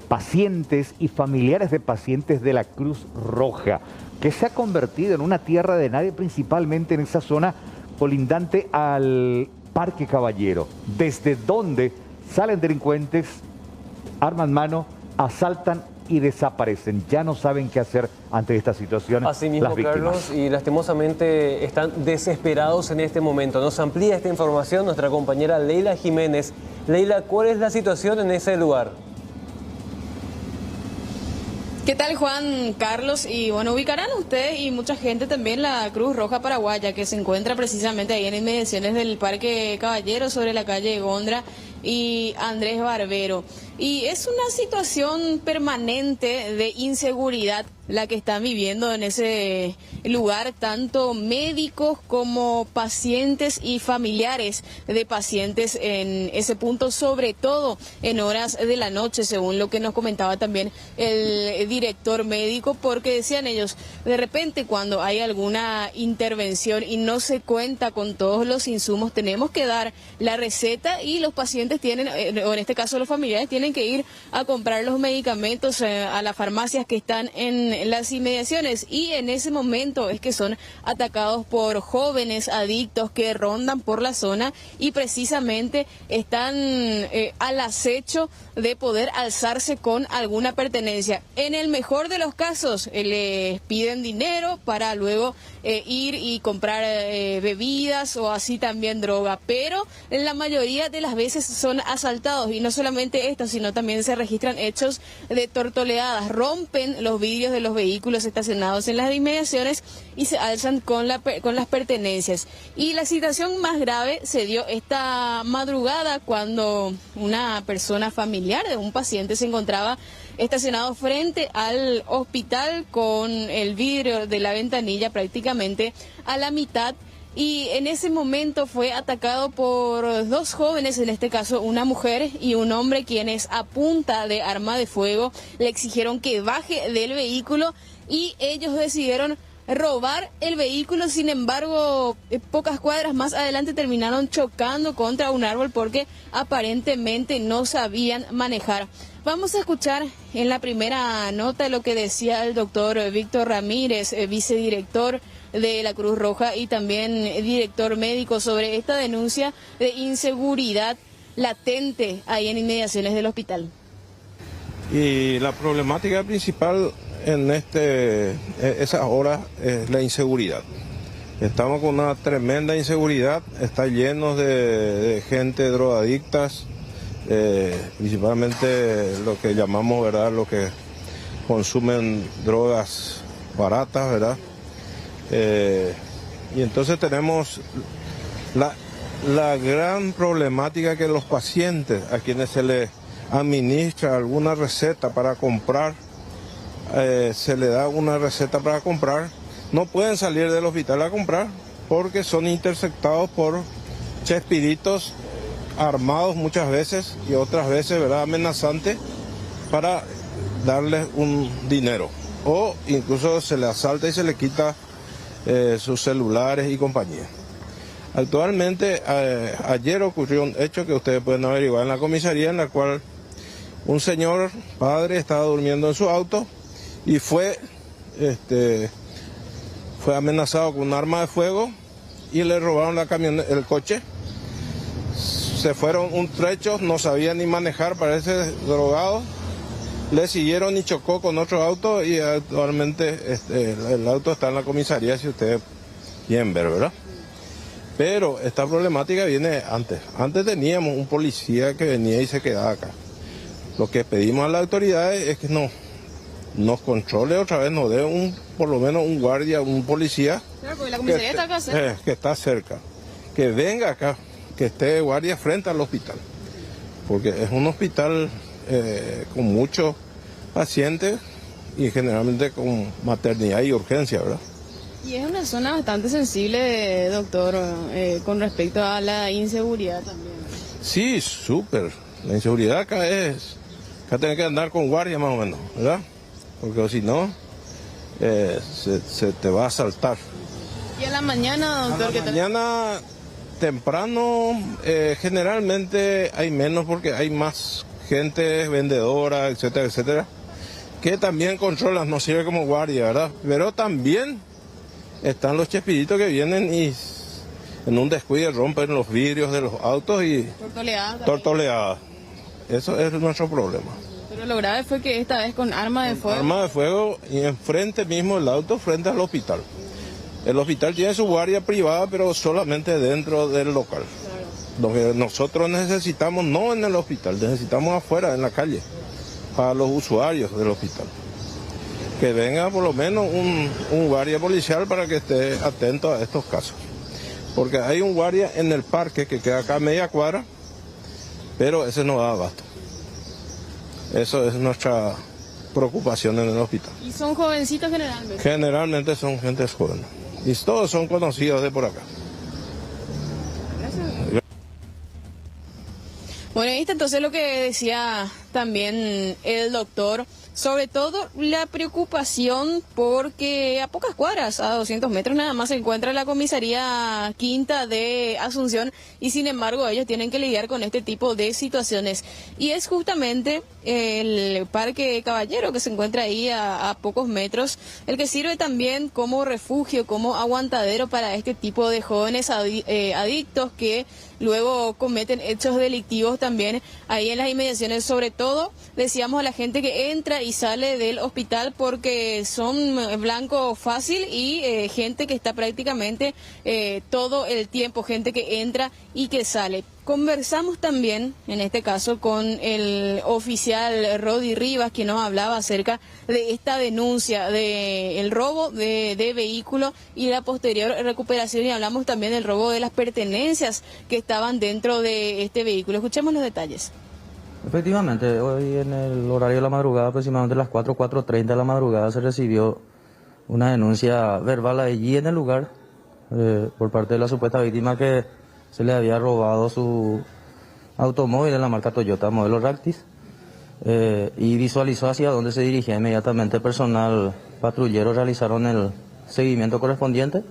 pacientes y familiares de pacientes de la Cruz Roja, que se ha convertido en una tierra de nadie, principalmente en esa zona colindante al Parque Caballero, desde donde salen delincuentes, arman mano, asaltan y desaparecen. Ya no saben qué hacer ante esta situación.
Así mismo,
las víctimas.
Carlos, y lastimosamente están desesperados en este momento. Nos amplía esta información nuestra compañera Leila Jiménez. Leila, ¿cuál es la situación en ese lugar?
¿Qué tal, Juan Carlos? Y bueno, ubicarán ustedes y mucha gente también la Cruz Roja Paraguaya, que se encuentra precisamente ahí en inmediaciones del Parque Caballero, sobre la calle Gondra y Andrés Barbero. Y es una situación permanente de inseguridad la que están viviendo en ese lugar, tanto médicos como pacientes y familiares de pacientes en ese punto, sobre todo en horas de la noche, según lo que nos comentaba también el director médico, porque decían ellos, de repente cuando hay alguna intervención y no se cuenta con todos los insumos, tenemos que dar la receta y los pacientes tienen, o en este caso los familiares, tienen que ir a comprar los medicamentos a las farmacias que están en las inmediaciones, y en ese momento es que son atacados por jóvenes adictos que rondan por la zona y precisamente están al acecho de poder alzarse con alguna pertenencia. En el mejor de los casos les piden dinero para luego ir y comprar bebidas o así también droga, pero en la mayoría de las veces son asaltados, y no solamente esto, sino también se registran hechos de tortoleadas, rompen los vidrios de los vehículos estacionados en las inmediaciones y se alzan con las pertenencias. Y la situación más grave se dio esta madrugada cuando una persona familiar de un paciente se encontraba estacionado frente al hospital con el vidrio de la ventanilla prácticamente a la mitad, y en ese momento fue atacado por dos jóvenes, en este caso una mujer y un hombre, quienes a punta de arma de fuego le exigieron que baje del vehículo y ellos decidieron robar el vehículo. Sin embargo, pocas cuadras más adelante terminaron chocando contra un árbol porque aparentemente no sabían manejar. Vamos a escuchar en la primera nota lo que decía el doctor Víctor Ramírez, vicedirector de la Cruz Roja y también director médico, sobre esta denuncia de inseguridad latente ahí en inmediaciones del hospital.
Y la problemática principal en esas horas es la inseguridad. Estamos con una tremenda inseguridad, está lleno de gente drogadictas, principalmente lo que llamamos, ¿verdad?, lo que consumen drogas baratas, ¿verdad? Y entonces tenemos la gran problemática que los pacientes a quienes se les administra alguna receta para comprar, se le da una receta para comprar, no pueden salir del hospital a comprar porque son interceptados por chespiritos armados muchas veces y otras veces, ¿verdad?, amenazantes, para darles un dinero, o incluso se le asalta y se le quita sus celulares y compañía. Actualmente, ayer ocurrió un hecho que ustedes pueden averiguar en la comisaría, en la cual un señor padre estaba durmiendo en su auto y fue amenazado con un arma de fuego y le robaron el coche. Se fueron un trecho, no sabía ni manejar, parece drogado. Le siguieron y chocó con otro auto y actualmente el auto está en la comisaría, si ustedes quieren ver, ¿verdad? Pero esta problemática viene antes. Antes teníamos un policía que venía y se quedaba acá. Lo que pedimos a las autoridades es que nos controle otra vez, nos dé por lo menos un guardia, un policía.
Claro, porque la comisaría está acá cerca.
Que está cerca. Que venga acá, que esté de guardia frente al hospital. Porque es un hospital con muchos pacientes y generalmente con maternidad y urgencia, ¿verdad?
Y es una zona bastante sensible, doctor, con respecto a la inseguridad también.
Sí, súper. La inseguridad acá es... Acá tenés que andar con guardia más o menos, ¿verdad? Porque si no, se te va a asaltar.
¿Y a la mañana, doctor?
A la mañana temprano generalmente hay menos porque hay más gente vendedora, etcétera, etcétera, que también controlan, no sirve como guardia, ¿verdad? Pero también están los chespiritos que vienen y en un descuido rompen los vidrios de los autos y tortoleadas. Eso es nuestro problema.
Pero lo grave fue que esta vez con arma de fuego.
Arma de fuego y enfrente mismo el auto, frente al hospital. El hospital tiene su guardia privada, pero solamente dentro del local. Lo que nosotros necesitamos no en el hospital, necesitamos afuera, en la calle, para los usuarios del hospital. Que venga por lo menos un guardia policial para que esté atento a estos casos. Porque hay un guardia en el parque que queda acá a media cuadra, pero ese no da abasto. Eso es nuestra preocupación en el hospital.
¿Y son jovencitos generalmente?
Generalmente son gente joven. Y todos son conocidos de por acá.
Gracias. Bueno, ¿viste? Entonces lo que decía también el doctor, sobre todo la preocupación porque a pocas cuadras, a 200 metros nada más, se encuentra la comisaría quinta de Asunción y sin embargo ellos tienen que lidiar con este tipo de situaciones. Y es justamente el Parque Caballero que se encuentra ahí a pocos metros, el que sirve también como refugio, como aguantadero para este tipo de jóvenes adictos que luego cometen hechos delictivos también ahí en las inmediaciones. Sobre todo decíamos a la gente que entra y sale del hospital porque son blanco fácil y gente que está prácticamente todo el tiempo, gente que entra y que sale. Conversamos también, en este caso, con el oficial Rodi Rivas, quien nos hablaba acerca de esta denuncia del robo de vehículo y la posterior recuperación, y hablamos también del robo de las pertenencias que estaban dentro de este vehículo. Escuchemos los detalles.
Efectivamente, hoy en el horario de la madrugada, aproximadamente las 4:30 de la madrugada, se recibió una denuncia verbal allí en el lugar por parte de la supuesta víctima que se le había robado su automóvil de la marca Toyota modelo Ractis, y visualizó hacia dónde se dirigía. Inmediatamente personal patrullero realizaron el seguimiento correspondiente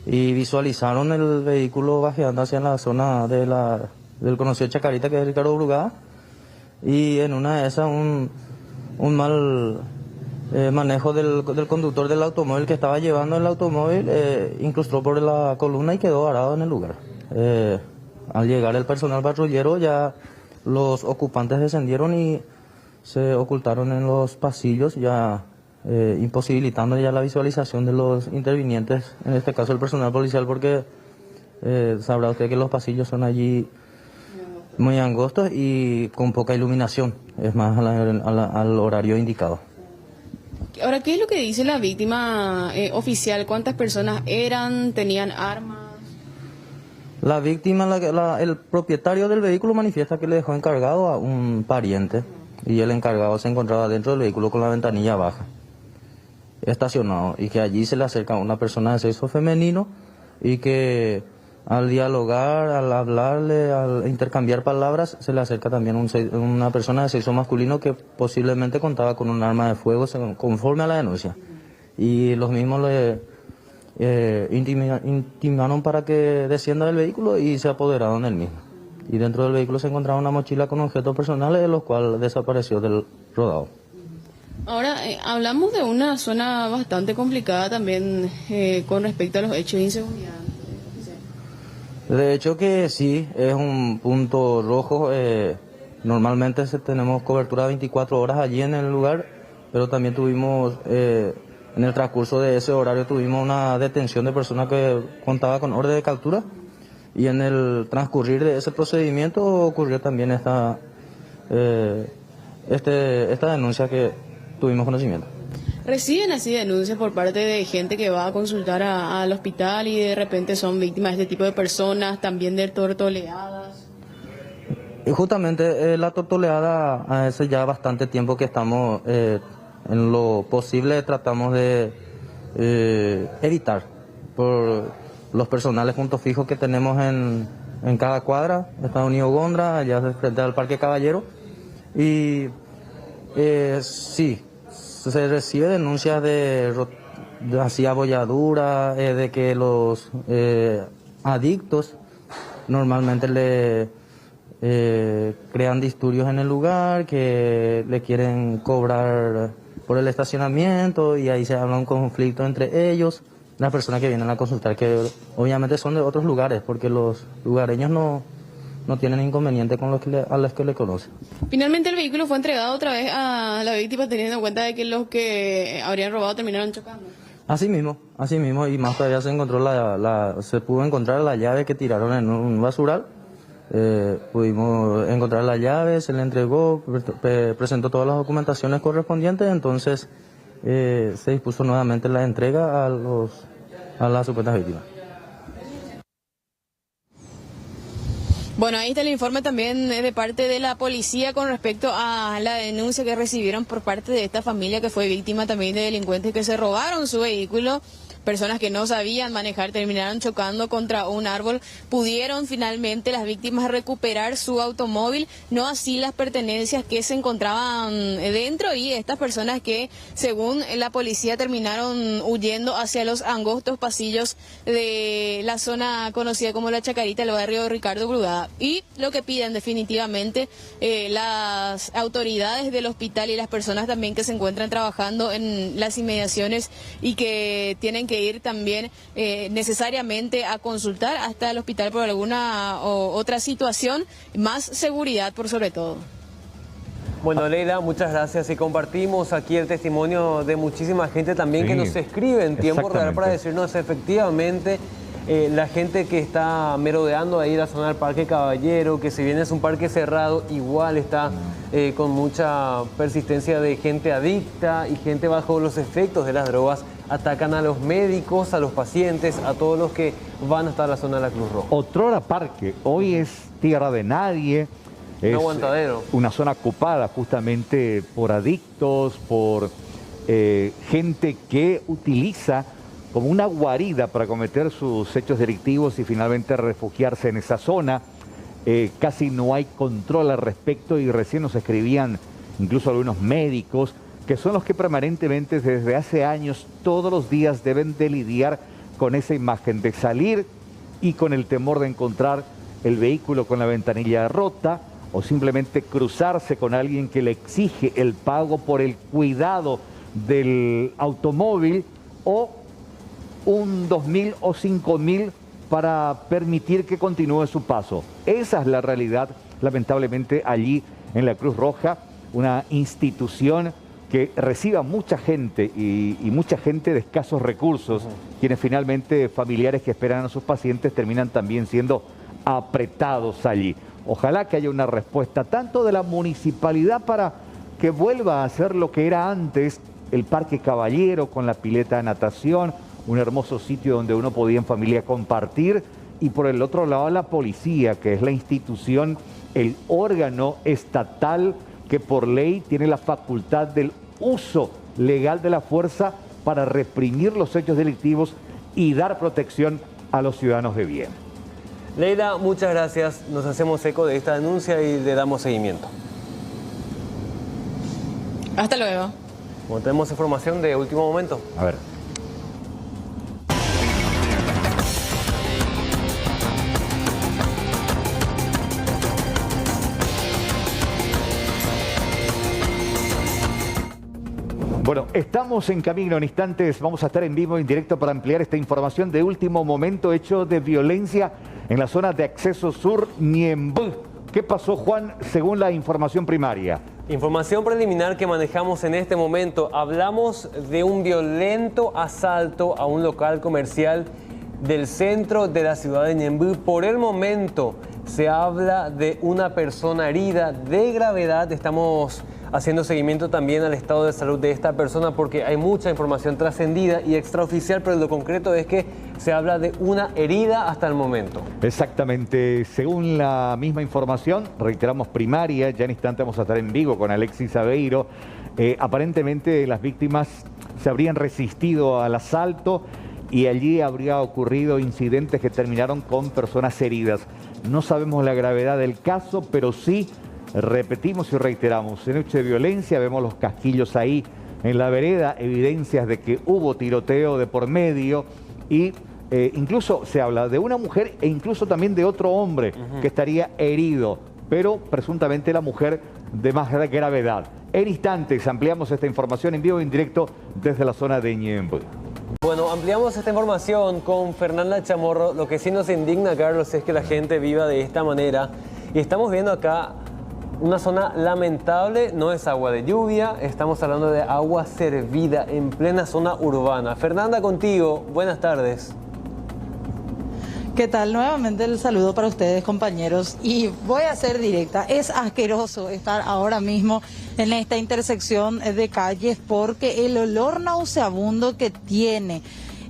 y visualizaron el vehículo bajeando hacia la zona del conocido Chacarita, que es Ricardo Brugada, y en una de esas un mal manejo del conductor del automóvil que estaba llevando el automóvil incrustó por la columna y quedó varado en el lugar. Al llegar el personal patrullero, ya los ocupantes descendieron y se ocultaron en los pasillos, ya imposibilitando ya la visualización de los intervinientes, en este caso el personal policial, porque sabrá usted que los pasillos son allí muy angostos y con poca iluminación, es más al horario indicado.
Ahora, ¿qué es lo que dice la víctima oficial? ¿Cuántas personas eran? ¿Tenían armas?
La víctima, el propietario del vehículo manifiesta que le dejó encargado a un pariente y el encargado se encontraba dentro del vehículo con la ventanilla baja, estacionado, y que allí se le acerca una persona de sexo femenino y que al dialogar, al hablarle, al intercambiar palabras, se le acerca también una persona de sexo masculino que posiblemente contaba con un arma de fuego conforme a la denuncia. Y los mismos le intimaron para que descienda del vehículo y se apoderaron del mismo. Y dentro del vehículo se encontraba una mochila con objetos personales, de los cuales desapareció del rodado.
Ahora, hablamos de una zona bastante complicada también con respecto a los hechos de inseguridad.
De hecho que sí, es un punto rojo. Normalmente tenemos cobertura 24 horas allí en el lugar, pero también tuvimos, en el transcurso de ese horario, tuvimos una detención de persona que contaba con orden de captura Y en el transcurrir de ese procedimiento ocurrió también esta denuncia que tuvimos conocimiento.
¿Reciben así denuncias por parte de gente que va a consultar al hospital y de repente son víctimas de este tipo de personas, también de tortoleadas?
Y justamente la tortoleada, hace ya bastante tiempo que estamos, en lo posible tratamos de evitar por los personales puntos fijos que tenemos en cada cuadra, Estados Unidos Gondra, allá frente al Parque Caballero. Y sí, se recibe denuncias de así abolladura, de que los adictos normalmente le crean disturbios en el lugar, que le quieren cobrar por el estacionamiento y ahí se habla un conflicto entre ellos, las personas que vienen a consultar, que obviamente son de otros lugares, porque los lugareños no tienen inconveniente con a los que le conocen.
Finalmente el vehículo fue entregado otra vez a la víctima, teniendo en cuenta de que los que habrían robado terminaron chocando. Así mismo,
y más todavía se encontró se pudo encontrar la llave que tiraron en un basural. Pudimos encontrar la llave, se le entregó, presentó todas las documentaciones correspondientes, entonces se dispuso nuevamente la entrega a las supuestas víctimas.
Bueno, ahí está el informe también de parte de la policía con respecto a la denuncia que recibieron por parte de esta familia que fue víctima también de delincuentes que se robaron su vehículo. Personas que no sabían manejar terminaron chocando contra un árbol. Pudieron finalmente las víctimas recuperar su automóvil, no así las pertenencias que se encontraban dentro, y estas personas que, según la policía, terminaron huyendo hacia los angostos pasillos de la zona conocida como La Chacarita, el barrio Ricardo Brugada. Y lo que piden definitivamente las autoridades del hospital y las personas también que se encuentran trabajando en las inmediaciones y que tienen que ir también necesariamente a consultar hasta el hospital por alguna otra situación, más seguridad por sobre todo.
Bueno, Leila, muchas gracias, y compartimos aquí el testimonio de muchísima gente también que nos escribe en tiempo real para decirnos efectivamente la gente que está merodeando ahí la zona del Parque Caballero, que si bien es un parque cerrado, igual está con mucha persistencia de gente adicta y gente bajo los efectos de las drogas. Atacan a los médicos, a los pacientes, a todos los que van hasta la zona de la Cruz Roja.
Otrora parque, hoy es tierra de nadie. Es
un aguantadero.
Una zona ocupada justamente por adictos, por gente que utiliza como una guarida para cometer sus hechos delictivos y finalmente refugiarse en esa zona. Casi no hay control al respecto, y recién nos escribían incluso algunos médicos que son los que permanentemente desde hace años, todos los días deben de lidiar con esa imagen de salir y con el temor de encontrar el vehículo con la ventanilla rota, o simplemente cruzarse con alguien que le exige el pago por el cuidado del automóvil, o un 2.000 o 5.000 para permitir que continúe su paso. Esa es la realidad, lamentablemente, allí en la Cruz Roja, una institución que reciba mucha gente y mucha gente de escasos recursos, quienes finalmente, familiares que esperan a sus pacientes, terminan también siendo apretados allí. Ojalá que haya una respuesta tanto de la municipalidad para que vuelva a ser lo que era antes, el Parque Caballero con la pileta de natación, un hermoso sitio donde uno podía en familia compartir, y por el otro lado la policía, que es la institución, el órgano estatal que por ley tiene la facultad del uso legal de la fuerza para reprimir los hechos delictivos y dar protección a los ciudadanos de bien.
Leila, muchas gracias. Nos hacemos eco de esta denuncia y le damos seguimiento.
Hasta luego.
Bueno, tenemos información de último momento.
A ver. Bueno, estamos en camino, en instantes vamos a estar en vivo, en directo, para ampliar esta información de último momento, hecho de violencia en la zona de acceso sur Ñembú. ¿Qué pasó, Juan, según la información primaria?
Información preliminar que manejamos en este momento. Hablamos de un violento asalto a un local comercial del centro de la ciudad de Ñemby. Por el momento se habla de una persona herida de gravedad. Estamos haciendo seguimiento también al estado de salud de esta persona porque hay mucha información trascendida y extraoficial, pero lo concreto es que se habla de una herida hasta el momento.
Exactamente, según la misma información, reiteramos primaria, ya en instante vamos a estar en vivo con Alexis Aveiro. Aparentemente las víctimas se habrían resistido al asalto y allí habría ocurrido incidentes que terminaron con personas heridas. No sabemos la gravedad del caso, pero sí, repetimos y reiteramos, en hecho de violencia, vemos los casquillos ahí en la vereda, evidencias de que hubo tiroteo de por medio y incluso se habla de una mujer e incluso también de otro hombre que estaría herido, pero presuntamente la mujer de más gravedad. En instantes ampliamos esta información en vivo y en directo desde la zona de Ñemby.
Bueno, ampliamos esta información con Fernanda Chamorro. Lo que sí nos indigna, Carlos, es que la gente viva de esta manera. Y estamos viendo acá una zona lamentable, no es agua de lluvia, estamos hablando de agua servida en plena zona urbana. Fernanda, contigo, buenas tardes.
¿Qué tal? Nuevamente el saludo para ustedes, compañeros. Y voy a ser directa, es asqueroso estar ahora mismo en esta intersección de calles porque el olor nauseabundo que tiene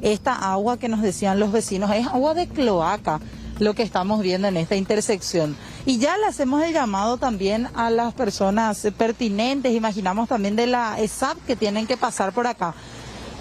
esta agua que nos decían los vecinos es agua de cloaca, lo que estamos viendo en esta intersección. Y ya le hacemos el llamado también a las personas pertinentes, imaginamos también de la ESAP que tienen que pasar por acá,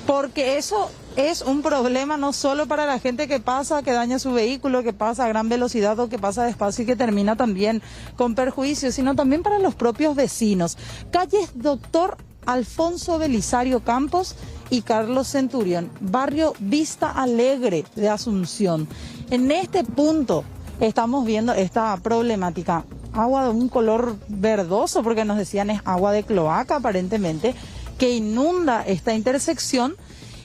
porque eso es un problema no solo para la gente que pasa, que daña su vehículo, que pasa a gran velocidad o que pasa despacio y que termina también con perjuicios, sino también para los propios vecinos. Calles Doctor Alfonso Belisario Campos y Carlos Centurión, barrio Vista Alegre de Asunción. En este punto estamos viendo esta problemática. Agua de un color verdoso, porque nos decían es agua de cloaca aparentemente, que inunda esta intersección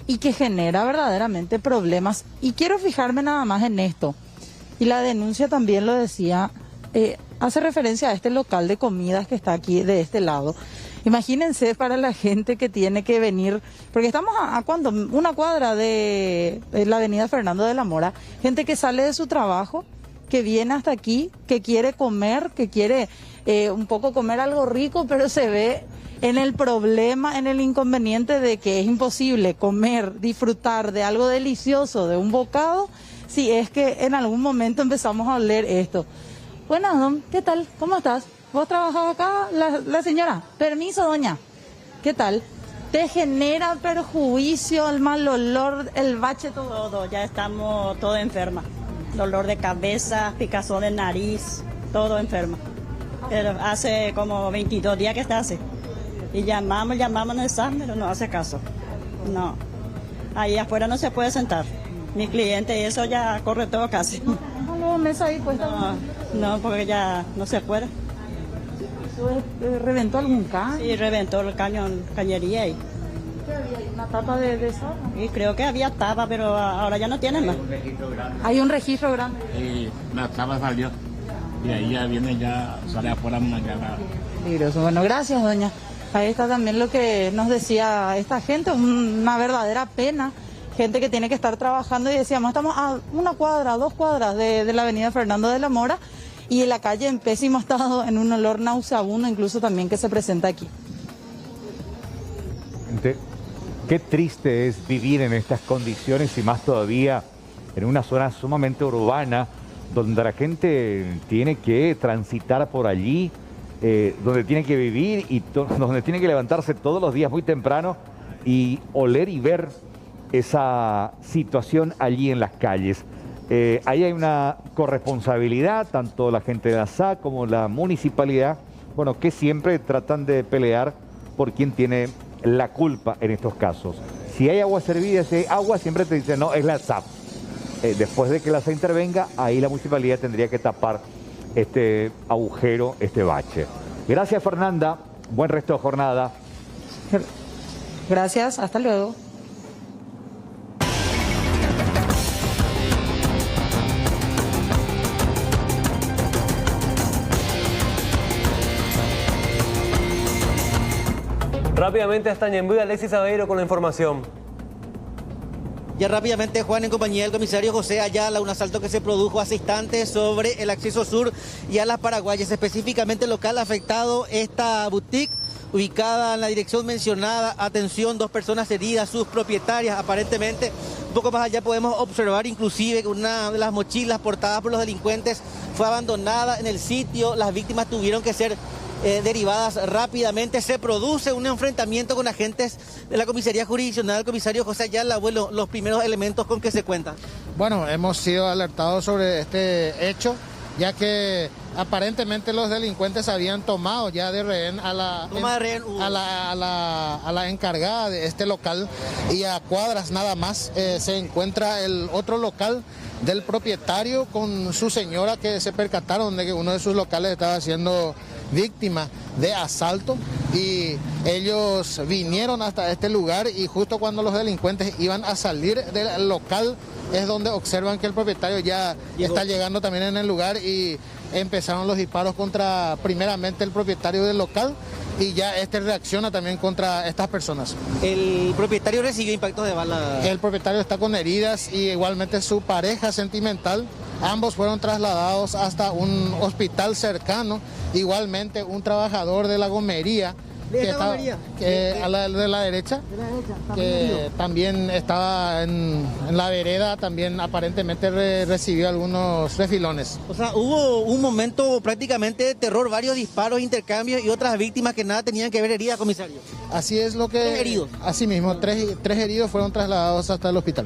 y que genera verdaderamente problemas. Y quiero fijarme nada más en esto. Y la denuncia también lo decía, hace referencia a este local de comidas que está aquí de este lado. Imagínense para la gente que tiene que venir, porque estamos a ¿cuánto? Una cuadra de la avenida Fernando de la Mora, gente que sale de su trabajo, que viene hasta aquí, que quiere comer, que quiere un poco comer algo rico, pero se ve en el problema, en el inconveniente de que es imposible comer, disfrutar de algo delicioso, de un bocado, si es que en algún momento empezamos a oler esto. Bueno, ¿qué tal? ¿Cómo estás? ¿Vos trabajás acá? La señora. Permiso, doña. ¿Qué tal? ¿Te genera perjuicio el mal olor, el bache, todo?
Todo, ya estamos todo enferma. Dolor de cabeza, picazón de nariz, todo enferma. Pero hace como 22 días que está así. Y llamamos en el SAM, pero no hace caso. No. Ahí afuera no se puede sentar. Mi cliente y eso ya corre todo casi.
¿No mesa ahí puesta?
No, porque ya no se puede.
¿Reventó algún caño?
Sí, reventó el cañería ahí.
¿Qué había? ¿Una tapa de sal?
Y creo que había tapa, pero ahora ya no tienen más.
Hay un registro grande.
Y la tapa salió. Y ahí ya viene, ya sale afuera una llave.
Peligroso. Bueno, gracias, doña. Ahí está también lo que nos decía esta gente, una verdadera pena. Gente que tiene que estar trabajando y decíamos, estamos a una cuadra, 2 cuadras de la avenida Fernando de la Mora y la calle en pésimo estado, en un olor nauseabundo incluso también que se presenta aquí.
Qué triste es vivir en estas condiciones y más todavía en una zona sumamente urbana donde la gente tiene que transitar por allí, donde tiene que vivir y donde tiene que levantarse todos los días muy temprano y oler y ver esa situación allí en las calles. Ahí hay una corresponsabilidad, tanto la gente de la SAC como la municipalidad, bueno, que siempre tratan de pelear por quien tiene la culpa en estos casos. Si hay agua servida, si hay agua, siempre te dicen, no, es la SAP. Después de que la SAP intervenga, ahí la municipalidad tendría que tapar este agujero, este bache. Gracias, Fernanda. Buen resto de jornada.
Gracias, hasta luego.
Rápidamente hasta Ñemby, Alexis Aveiro con la información.
Ya rápidamente, Juan, en compañía del comisario José Ayala, un asalto que se produjo hace instantes sobre el acceso sur y a las Paraguayas, específicamente el local afectado, esta boutique ubicada en la dirección mencionada. Atención, 2 personas heridas, sus propietarias aparentemente. Un poco más allá podemos observar inclusive que una de las mochilas portadas por los delincuentes fue abandonada en el sitio. Las víctimas tuvieron que ser derivadas rápidamente. Se produce un enfrentamiento con agentes de la comisaría jurisdiccional. El comisario José Ayala, bueno, los primeros elementos con que se cuentan.
Bueno, hemos sido alertados sobre este hecho, ya que aparentemente los delincuentes habían tomado ya de rehén a la encargada de este local, y a cuadras nada más se encuentra el otro local del propietario con su señora, que se percataron de que uno de sus locales estaba siendo víctima de asalto, y ellos vinieron hasta este lugar, y justo cuando los delincuentes iban a salir del local es donde observan que el propietario ya está llegando también en el lugar, y empezaron los disparos contra primeramente el propietario del local, y ya reacciona también contra estas personas.
¿El propietario recibió impactos de bala?
El propietario está con heridas, y igualmente su pareja sentimental. Ambos fueron trasladados hasta un hospital cercano. Igualmente un trabajador de la gomería, de la derecha, que también estaba en la vereda, también aparentemente recibió algunos refilones.
O sea, hubo un momento prácticamente de terror, varios disparos, intercambios y otras víctimas que nada tenían que ver heridas, comisario.
Así es lo que...
3 heridos.
Así mismo, tres heridos fueron trasladados hasta el hospital.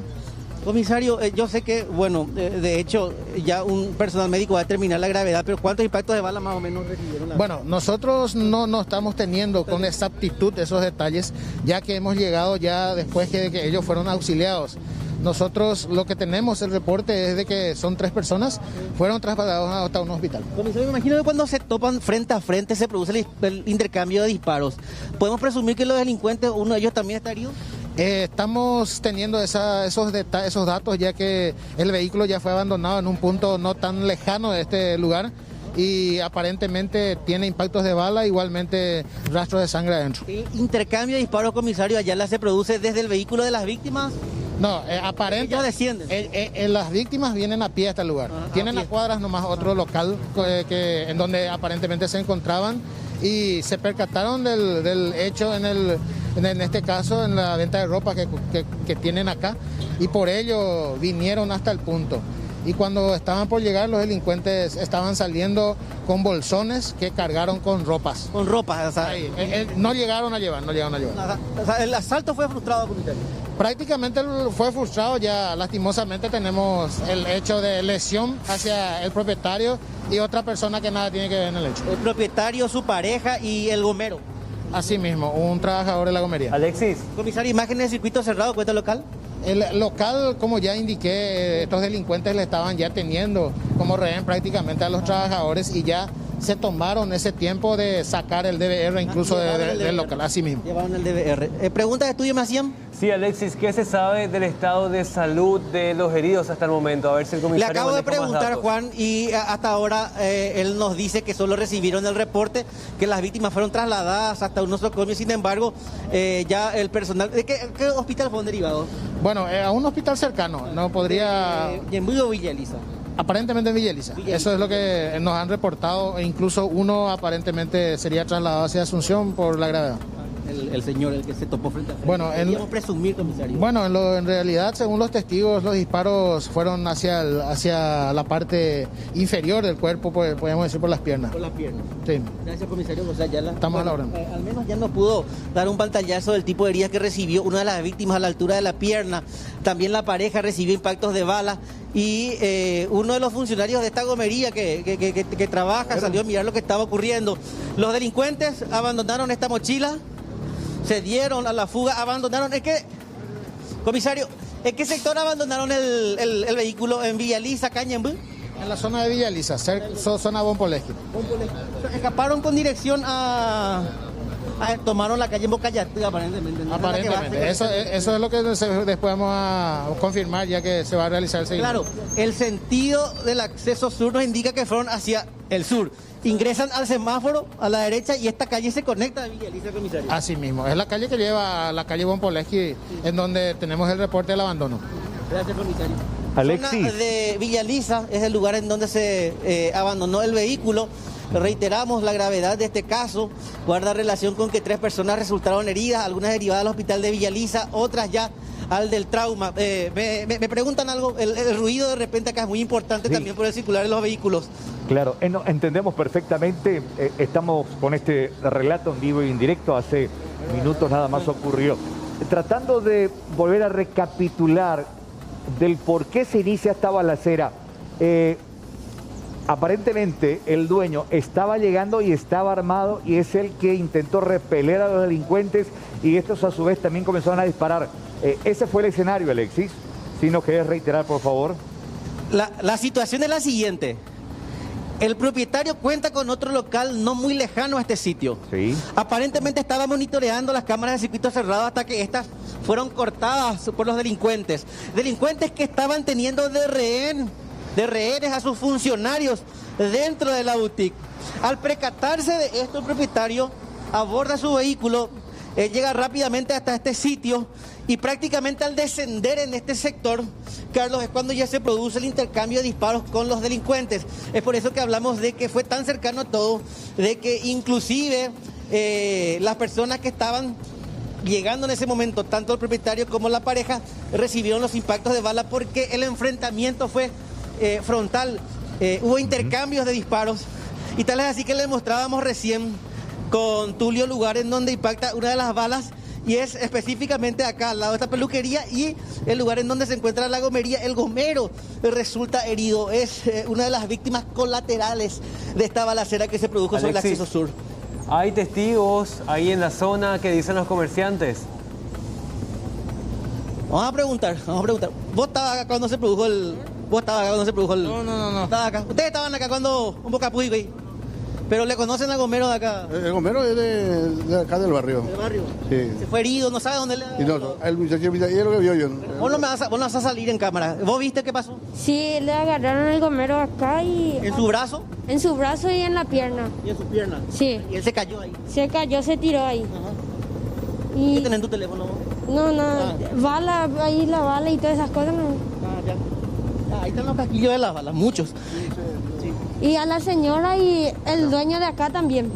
Comisario, yo sé que, bueno, de hecho, ya un personal médico va a determinar la gravedad, pero ¿cuántos impactos de bala más o menos recibieron?
Bueno, nosotros no estamos teniendo con exactitud esos detalles, ya que hemos llegado ya después de que ellos fueron auxiliados. Nosotros lo que tenemos, el reporte es de que son 3 personas, fueron trasladados hasta un hospital.
Comisario, me imagino que cuando se topan frente a frente se produce el intercambio de disparos. ¿Podemos presumir que los delincuentes, uno de ellos también está herido?
Estamos teniendo esos datos, ya que el vehículo ya fue abandonado en un punto no tan lejano de este lugar, y aparentemente tiene impactos de bala, igualmente rastros de sangre adentro.
¿El intercambio de disparos, comisario, Ayala, se produce desde el vehículo de las víctimas?
No, aparentemente...
¿Ellos descienden?
Las víctimas vienen a pie a este lugar. Tienen a cuadras nomás otro local en donde aparentemente se encontraban, y se percataron del hecho en este caso en la venta de ropa que tienen acá, y por ello vinieron hasta el punto. Y cuando estaban por llegar, los delincuentes estaban saliendo con bolsones que cargaron con ropas.
¿Con ropas? O sea,
no llegaron a llevar.
O sea, ¿el asalto fue frustrado, comisario?
Prácticamente fue frustrado, ya lastimosamente tenemos el hecho de lesión hacia el propietario y otra persona que nada tiene que ver en el hecho.
El propietario, su pareja y el gomero.
Así mismo, un trabajador de la gomería.
Alexis.
Comisario, imágenes de circuito cerrado, ¿cuenta local?
El local, como ya indiqué, estos delincuentes le estaban ya teniendo como rehén prácticamente a los trabajadores, y ya se tomaron ese tiempo de sacar el DVR incluso del local, así mismo.
Llevaron el DVR. ¿Preguntas de estudio, Macián?
Sí, Alexis, ¿qué se sabe del estado de salud de los heridos hasta el momento? A ver si el comisario...
Le acabo de preguntar, Juan, y hasta ahora él nos dice que solo recibieron el reporte, que las víctimas fueron trasladadas hasta un nosocomio. Sin embargo, ya el personal... ¿De qué hospital fueron derivados?
Bueno, a un hospital cercano, no podría...
¿Yenbuy o Villa Elisa?
Aparentemente en Villa Elisa. Eso es lo que nos han reportado, e incluso uno aparentemente sería trasladado hacia Asunción por la gravedad.
El señor, el que se topó frente a frente.
Bueno,
podríamos presumir, comisario.
Bueno, en realidad, según los testigos, los disparos fueron hacia la parte inferior del cuerpo, podríamos decir por las piernas.
Por las piernas.
Sí.
Gracias, comisario José Ayala.
Estamos a la hora.
Al menos ya nos pudo dar un pantallazo del tipo de heridas que recibió una de las víctimas a la altura de la pierna. También la pareja recibió impactos de bala, y uno de los funcionarios de esta gomería que trabaja salió a mirar lo que estaba ocurriendo. Los delincuentes abandonaron esta mochila, se dieron a la fuga, abandonaron... Comisario, ¿en qué sector abandonaron el vehículo? ¿En Villa Elisa, Cañembú?
En la zona de Villa Elisa, zona Bonpoleski.
Escaparon con dirección tomaron la calle en Bocayatú, aparentemente.
Aparentemente. Eso es lo que después vamos a confirmar, ya que se va a realizar el seguimiento.
Claro, el sentido del acceso sur nos indica que fueron hacia el sur. Ingresan al semáforo a la derecha y esta calle se conecta a Villa Elisa, comisario.
Así mismo, es la calle que lleva a la calle Bonpoleski, en donde tenemos el reporte del abandono.
Gracias, comisario.
Alexis.
Zona de Villaliza es el lugar en donde se abandonó el vehículo. Reiteramos la gravedad de este caso. Guarda relación con que 3 personas resultaron heridas, algunas derivadas al hospital de Villaliza, otras ya al del trauma. Me preguntan algo, el ruido de repente acá es muy importante también por el circular de los vehículos.
Claro, entendemos perfectamente, estamos con este relato en vivo y en directo, hace minutos nada más ocurrió. Tratando de volver a recapitular del por qué se inicia esta balacera, aparentemente el dueño estaba llegando y estaba armado y es el que intentó repeler a los delincuentes y estos a su vez también comenzaron a disparar. Ese fue el escenario, Alexis. Si nos querés reiterar, por favor.
La situación es la siguiente. El propietario cuenta con otro local no muy lejano a este sitio.
Sí.
Aparentemente estaba monitoreando las cámaras de circuito cerrado hasta que estas fueron cortadas por los delincuentes. Delincuentes que estaban teniendo de rehenes a sus funcionarios dentro de la boutique. Al percatarse de esto, el propietario aborda su vehículo, llega rápidamente hasta este sitio y prácticamente al descender en este sector, Carlos, es cuando ya se produce el intercambio de disparos con los delincuentes. Es por eso que hablamos de que fue tan cercano a todo, de que inclusive las personas que estaban llegando en ese momento, tanto el propietario como la pareja, recibieron los impactos de bala porque el enfrentamiento fue frontal. Hubo intercambios de disparos y tal es así que le mostrábamos recién con Tulio lugar en donde impacta una de las balas y es específicamente acá al lado de esta peluquería y el lugar en donde se encuentra la gomería. El gomero resulta herido, es una de las víctimas colaterales de esta balacera que se produjo sobre el acceso sur.
¿Hay testigos ahí en la zona que dicen los comerciantes?
Vamos a preguntar. ¿Vos estabas acá cuando se produjo el...? No. Estaba acá. Ustedes estaban acá cuando un bocapuico ahí. Pero le conocen al gomero de acá.
El gomero es de acá del barrio.
¿Del barrio?
Sí.
Se fue herido, no sabe dónde le...
Y no, el muchacho es lo que vio yo.
Vos no vas a salir en cámara. ¿Vos viste qué pasó?
Sí, le agarraron el gomero acá y...
¿En su brazo?
En su brazo y en la pierna.
¿Y en su pierna?
Sí.
¿Y él se cayó ahí?
Se cayó, se tiró ahí.
Ajá.
Y...
¿Qué tenés en tu teléfono?
No, bala, ahí la bala y todas esas cosas no.
Ya. Ahí están los casquillos de las balas, muchos. Sí.
Y a la señora y el dueño de acá también.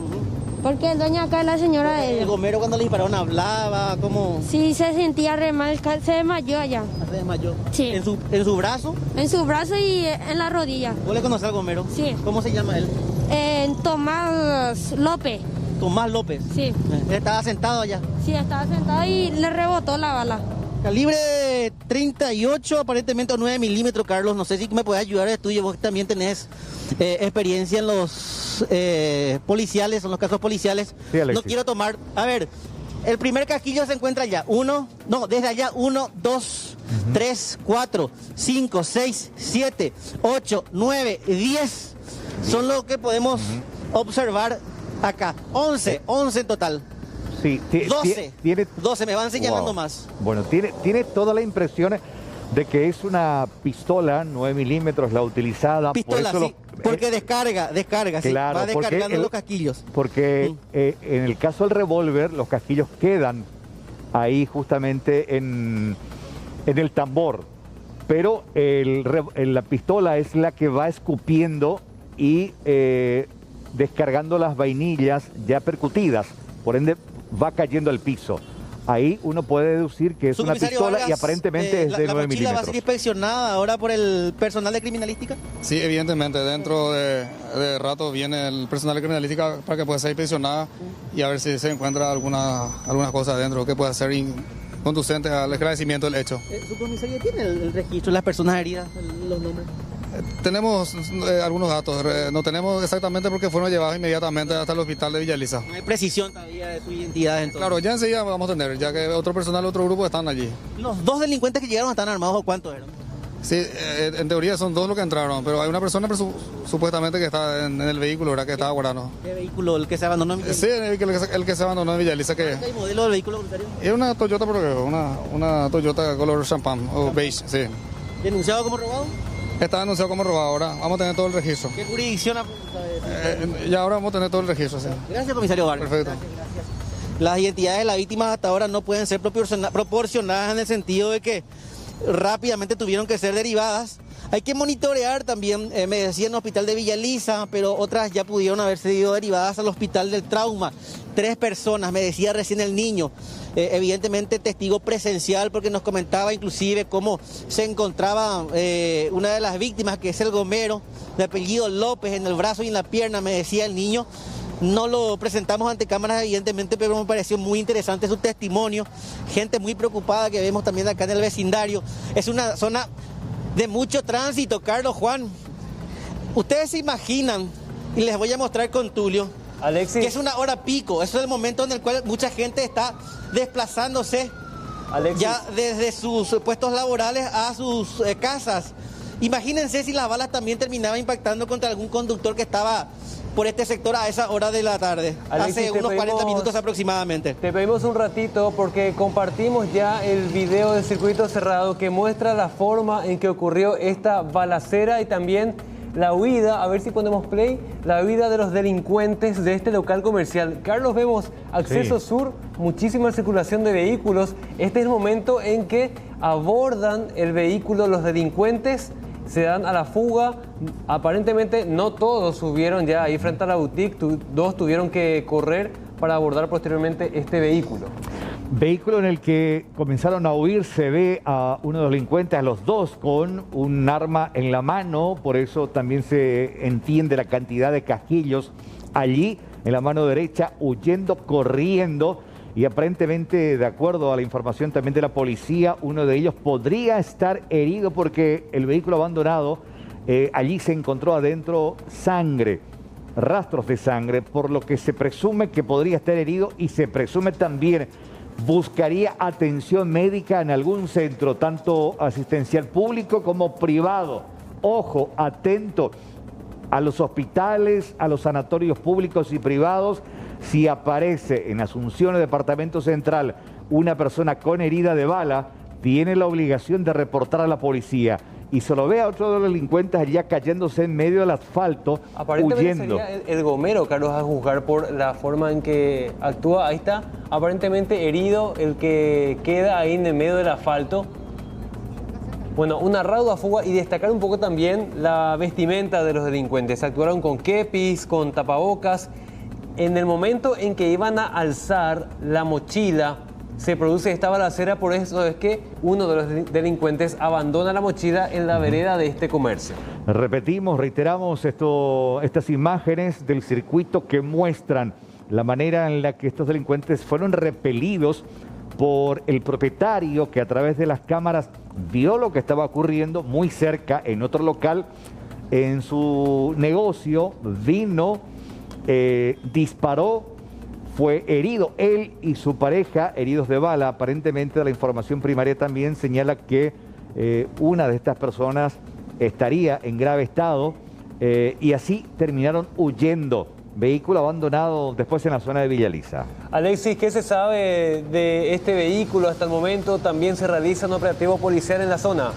Porque el dueño de acá es la señora de ella.
¿El gomero cuando le dispararon hablaba? ¿Cómo?
Sí, se sentía re mal, se desmayó allá.
¿Se desmayó?
Sí.
¿En su brazo?
En su brazo y en la rodilla.
¿Vos le conocés al gomero?
Sí.
¿Cómo se llama él?
Tomás López.
Tomás López.
Sí.
¿Estaba sentado allá?
Sí, estaba sentado y le rebotó la bala.
Calibre 38, aparentemente 9 milímetros, Carlos. No sé si me puedes ayudar al estudio. Vos también tenés experiencia en los policiales, en los casos policiales.
Sí,
no quiero tomar... A ver, el primer casquillo se encuentra allá. Desde allá 1, 2, 3, 4, 5, 6, 7, 8, 9, 10. Son lo que podemos observar acá. 11 en total.
Sí,
12 me van señalando más.
Bueno, tiene toda la impresión de que es una pistola 9 milímetros la utilizada.
Pistola,
por eso
sí, porque descarga,
claro,
sí, va descargando los casquillos.
Porque en el caso del revólver, los casquillos quedan ahí justamente en el tambor. Pero la pistola es la que va escupiendo y descargando las vainillas ya percutidas. Por ende, va cayendo al piso. Ahí uno puede deducir que es una pistola
Vargas,
y aparentemente es de 9
¿La mochila
milímetros.
va a ser inspeccionada ahora por el personal de criminalística?
Sí, evidentemente. Dentro de rato viene el personal de criminalística para que pueda ser inspeccionada y a ver si se encuentra alguna cosa adentro que pueda ser conducente al esclarecimiento del hecho.
¿Su comisaría tiene el registro de las personas heridas, los nombres?
Tenemos algunos datos, no tenemos exactamente porque fueron llevados inmediatamente hasta el hospital de Villaliza.
No hay precisión todavía de su identidad entonces.
Claro, ya enseguida vamos a tener, ya que otro personal, otro grupo están allí.
¿Los dos delincuentes que llegaron están armados o cuántos eran?
Sí, en teoría son dos los que entraron, pero hay una persona supuestamente que está en el vehículo, ¿verdad? Que estaba guardando.
¿Qué vehículo? ¿El que se abandonó en Villaliza?
Sí, el que se abandonó en Villaliza.
¿Qué modelo del vehículo voluntario?
Es una Toyota, una Toyota color champán o beige, sí.
¿Denunciado como robado?
Está denunciado como robado ahora. Vamos a tener todo el registro.
¿Qué jurisdicción?
Ya ahora vamos a tener todo el registro, sí.
Gracias, comisario Vargas.
Perfecto.
Gracias. Las identidades de las víctimas hasta ahora no pueden ser proporcionadas en el sentido de que rápidamente tuvieron que ser derivadas. Hay que monitorear también, me decían, el hospital de Villa Elisa, pero otras ya pudieron haber sido derivadas al hospital del trauma. 3 personas, me decía recién el niño, evidentemente testigo presencial, porque nos comentaba inclusive cómo se encontraba una de las víctimas, que es el gomero, de apellido López, en el brazo y en la pierna, me decía el niño. No lo presentamos ante cámaras, evidentemente, pero me pareció muy interesante su testimonio. Gente muy preocupada que vemos también acá en el vecindario. Es una zona de mucho tránsito, Carlos, Juan. Ustedes se imaginan, y les voy a mostrar con Tulio,
Alexis,
que es una hora pico. Eso es el momento en el cual mucha gente está desplazándose, Alexis, ya desde sus puestos laborales a sus casas. Imagínense si las balas también terminaban impactando contra algún conductor que estaba por este sector a esa hora de la tarde,
Alexis,
hace unos 40 minutos aproximadamente.
Te pedimos un ratito porque compartimos ya el video del circuito cerrado que muestra la forma en que ocurrió esta balacera y también la huida, a ver si ponemos play, la huida de los delincuentes de este local comercial. Carlos, vemos acceso sur, muchísima circulación de vehículos. Este es el momento en que abordan el vehículo los delincuentes, se dan a la fuga. Aparentemente no todos subieron ya ahí frente a la boutique, 2 tuvieron que correr para abordar posteriormente este vehículo.
Vehículo en el que comenzaron a huir, se ve a uno de los delincuentes, a los 2 con un arma en la mano, por eso también se entiende la cantidad de casquillos allí en la mano derecha, huyendo, corriendo. Y aparentemente, de acuerdo a la información también de la policía, uno de ellos podría estar herido porque el vehículo abandonado, allí se encontró adentro sangre, rastros de sangre, por lo que se presume que podría estar herido y se presume también buscaría atención médica en algún centro, tanto asistencial público como privado. Ojo, atento a los hospitales, a los sanatorios públicos y privados. Si aparece en Asunción o Departamento Central una persona con herida de bala, tiene la obligación de reportar a la policía. Y se lo ve a otro de los delincuentes allá cayéndose en medio del asfalto,
aparentemente
huyendo.
Sería el gomero, Carlos, a juzgar por la forma en que actúa. Ahí está, aparentemente herido, el que queda ahí en el medio del asfalto. Bueno, una rauda fuga, y destacar un poco también la vestimenta de los delincuentes. Actuaron con kepis, con tapabocas. En el momento en que iban a alzar la mochila, se produce esta balacera, por eso es que uno de los delincuentes abandona la mochila en la vereda de este comercio.
Repetimos, reiteramos estas imágenes del circuito que muestran la manera en la que estos delincuentes fueron repelidos por el propietario, que a través de las cámaras vio lo que estaba ocurriendo muy cerca en otro local en su negocio, vino, disparó, fue herido él y su pareja, heridos de bala. Aparentemente la información primaria también señala que una de estas personas estaría en grave estado y así terminaron huyendo. Vehículo abandonado después en la zona de Villa Elisa.
Alexis, ¿qué se sabe de este vehículo hasta el momento? También se realiza un operativo policial en la zona.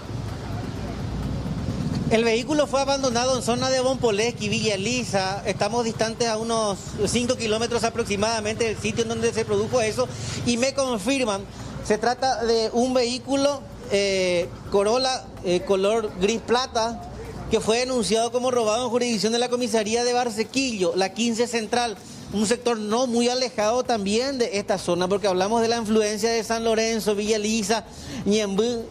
El vehículo fue abandonado en zona de Bonpolesqui, Villa Elisa. Estamos distantes a unos 5 kilómetros aproximadamente del sitio en donde se produjo eso. Y me confirman, se trata de un vehículo Corolla color gris plata, que fue denunciado como robado en jurisdicción de la comisaría de Barsequillo, la 15 Central. Un sector no muy alejado también de esta zona, porque hablamos de la influencia de San Lorenzo, Villa Elisa, Ñemby,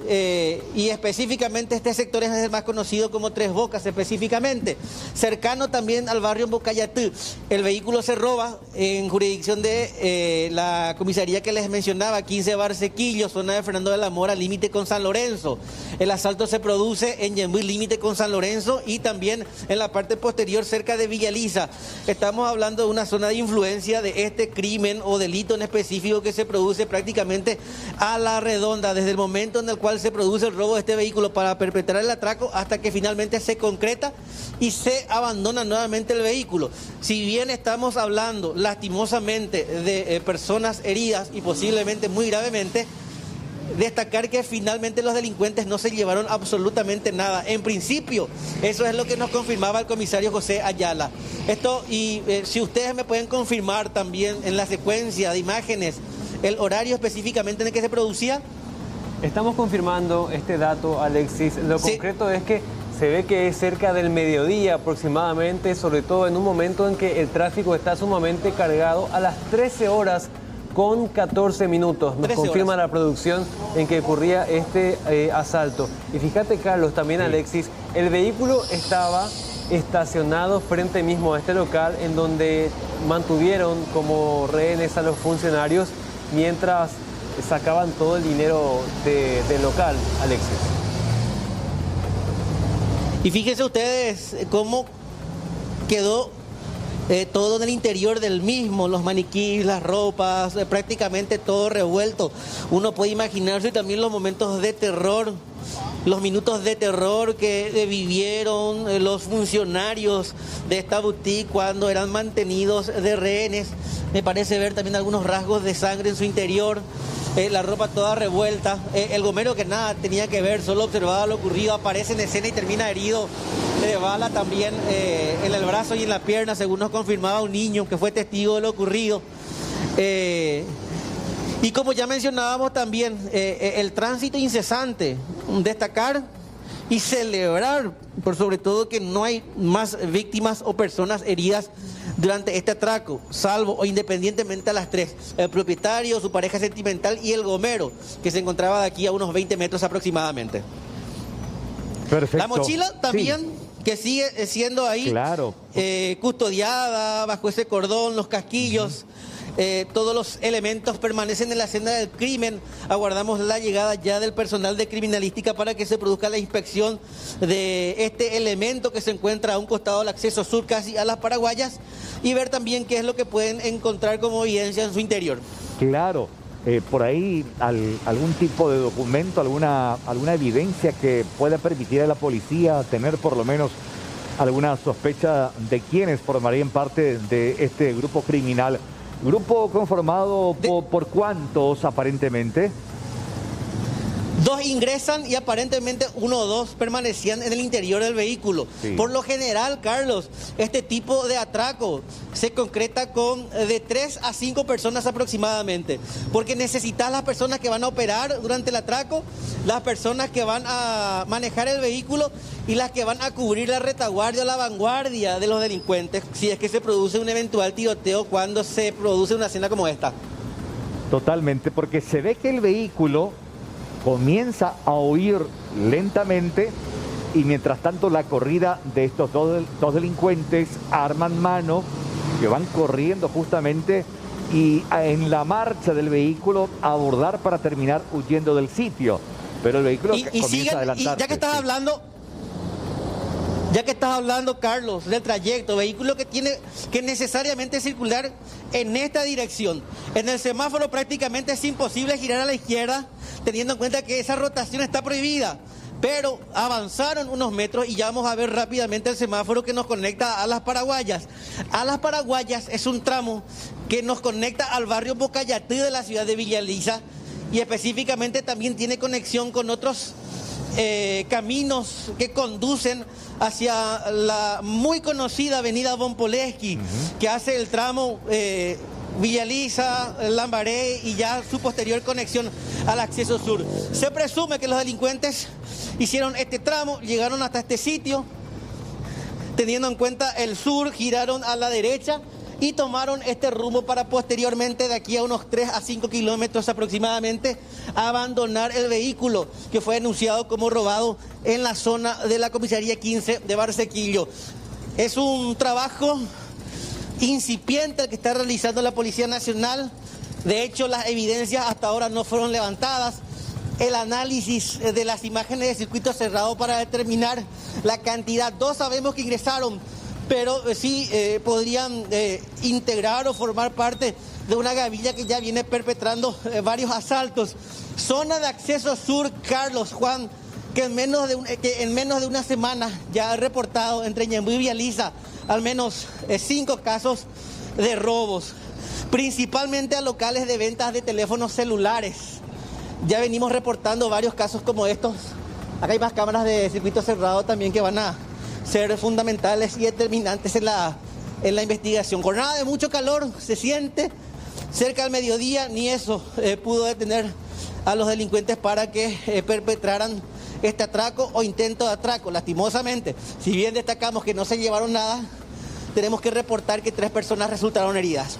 y específicamente este sector es el más conocido como Tres Bocas específicamente, cercano también al barrio Bocayatú. El vehículo se roba en jurisdicción de la comisaría que les mencionaba, 15 Barsequillo, zona de Fernando de la Mora, límite con San Lorenzo. El asalto se produce en Ñemby, límite con San Lorenzo, y también en la parte posterior cerca de Villa Elisa. Estamos hablando de una zona de influencia de este crimen o delito en específico que se produce prácticamente a la redonda, desde el momento en el cual se produce el robo de este vehículo para perpetrar el atraco hasta que finalmente se concreta y se abandona nuevamente el vehículo. Si bien estamos hablando lastimosamente de personas heridas y posiblemente muy gravemente, destacar que finalmente los delincuentes no se llevaron absolutamente nada. En principio, eso es lo que nos confirmaba el comisario José Ayala. Esto, y si ustedes me pueden confirmar también en la secuencia de imágenes el horario específicamente en el que se producía.
Estamos confirmando este dato, Alexis. Lo concreto es que se ve que es cerca del mediodía aproximadamente, sobre todo en un momento en que el tráfico está sumamente cargado, a las 13 horas con 14 minutos. Nos confirma la producción en que ocurría este asalto. Y fíjate, Carlos, también Alexis, el vehículo estaba estacionado frente mismo a este local, en donde mantuvieron como rehenes a los funcionarios mientras sacaban todo el dinero del local, Alexis.
Y fíjense ustedes cómo quedó todo en el interior del mismo, los maniquíes, las ropas, prácticamente todo revuelto. Uno puede imaginarse también los momentos de terror, los minutos de terror que vivieron los funcionarios de esta boutique cuando eran mantenidos de rehenes. Me parece ver también algunos rasgos de sangre en su interior, la ropa toda revuelta. El gomero, que nada tenía que ver, solo observaba lo ocurrido, aparece en escena y termina herido de bala también en el brazo y en la pierna, según nos confirmaba un niño que fue testigo de lo ocurrido. Y como ya mencionábamos también, el tránsito incesante, destacar y celebrar, por sobre todo, que no hay más víctimas o personas heridas durante este atraco, salvo o independientemente a las tres: el propietario, su pareja sentimental y el gomero, que se encontraba de aquí a unos 20 metros aproximadamente.
Perfecto.
La mochila también, que sigue siendo ahí custodiada bajo ese cordón, los casquillos. Todos los elementos permanecen en la escena del crimen. Aguardamos la llegada ya del personal de criminalística para que se produzca la inspección de este elemento que se encuentra a un costado del acceso sur, casi a las Paraguayas, y ver también qué es lo que pueden encontrar como evidencia en su interior.
Claro, por ahí algún tipo de documento, alguna evidencia que pueda permitir a la policía tener por lo menos alguna sospecha de quiénes formarían parte de este grupo criminal. ¿Grupo conformado por cuántos aparentemente?
2 ingresan y aparentemente 1 o 2 permanecían en el interior del vehículo. Sí. Por lo general, Carlos, este tipo de atraco se concreta con de 3 a 5 personas aproximadamente, porque necesitas las personas que van a operar durante el atraco, las personas que van a manejar el vehículo y las que van a cubrir la retaguardia o la vanguardia de los delincuentes, si es que se produce un eventual tiroteo cuando se produce una escena como esta.
Totalmente, porque se ve que el vehículo comienza a huir lentamente y mientras tanto la corrida de estos dos delincuentes arma en mano, que van corriendo justamente y en la marcha del vehículo a abordar para terminar huyendo del sitio, pero el vehículo comienza a adelantarse.
Y ya que estás hablando, Carlos, del trayecto, vehículo que tiene que necesariamente circular en esta dirección. En el semáforo prácticamente es imposible girar a la izquierda, teniendo en cuenta que esa rotación está prohibida. Pero avanzaron unos metros y ya vamos a ver rápidamente el semáforo que nos conecta a Las Paraguayas. A Las Paraguayas es un tramo que nos conecta al barrio Bocayatí de la ciudad de Villa Elisa, y específicamente también tiene conexión con otros caminos que conducen hacia la muy conocida avenida Bonpoleski, que hace el tramo Villa Elisa, Lambaré y ya su posterior conexión al acceso sur. Se presume que los delincuentes hicieron este tramo, llegaron hasta este sitio, teniendo en cuenta el sur, giraron a la derecha y tomaron este rumbo para posteriormente, de aquí a unos 3 a 5 kilómetros aproximadamente, abandonar el vehículo que fue denunciado como robado en la zona de la comisaría 15 de Barsequillo. Es un trabajo incipiente el que está realizando la Policía Nacional. De hecho, las evidencias hasta ahora no fueron levantadas. El análisis de las imágenes de circuito cerrado para determinar la cantidad. 2 sabemos que ingresaron, pero sí podrían integrar o formar parte de una gavilla que ya viene perpetrando varios asaltos. Zona de acceso sur, Carlos, Juan, que en menos de una semana ya ha reportado entre Ñemby y Villa Elisa al menos 5 casos de robos, principalmente a locales de ventas de teléfonos celulares. Ya venimos reportando varios casos como estos. Acá hay más cámaras de circuito cerrado también que van a ser fundamentales y determinantes en la investigación. Jornada de mucho calor se siente cerca del mediodía, ni eso pudo detener a los delincuentes para que perpetraran este atraco o intento de atraco. Lastimosamente, si bien destacamos que no se llevaron nada, tenemos que reportar que 3 personas resultaron heridas.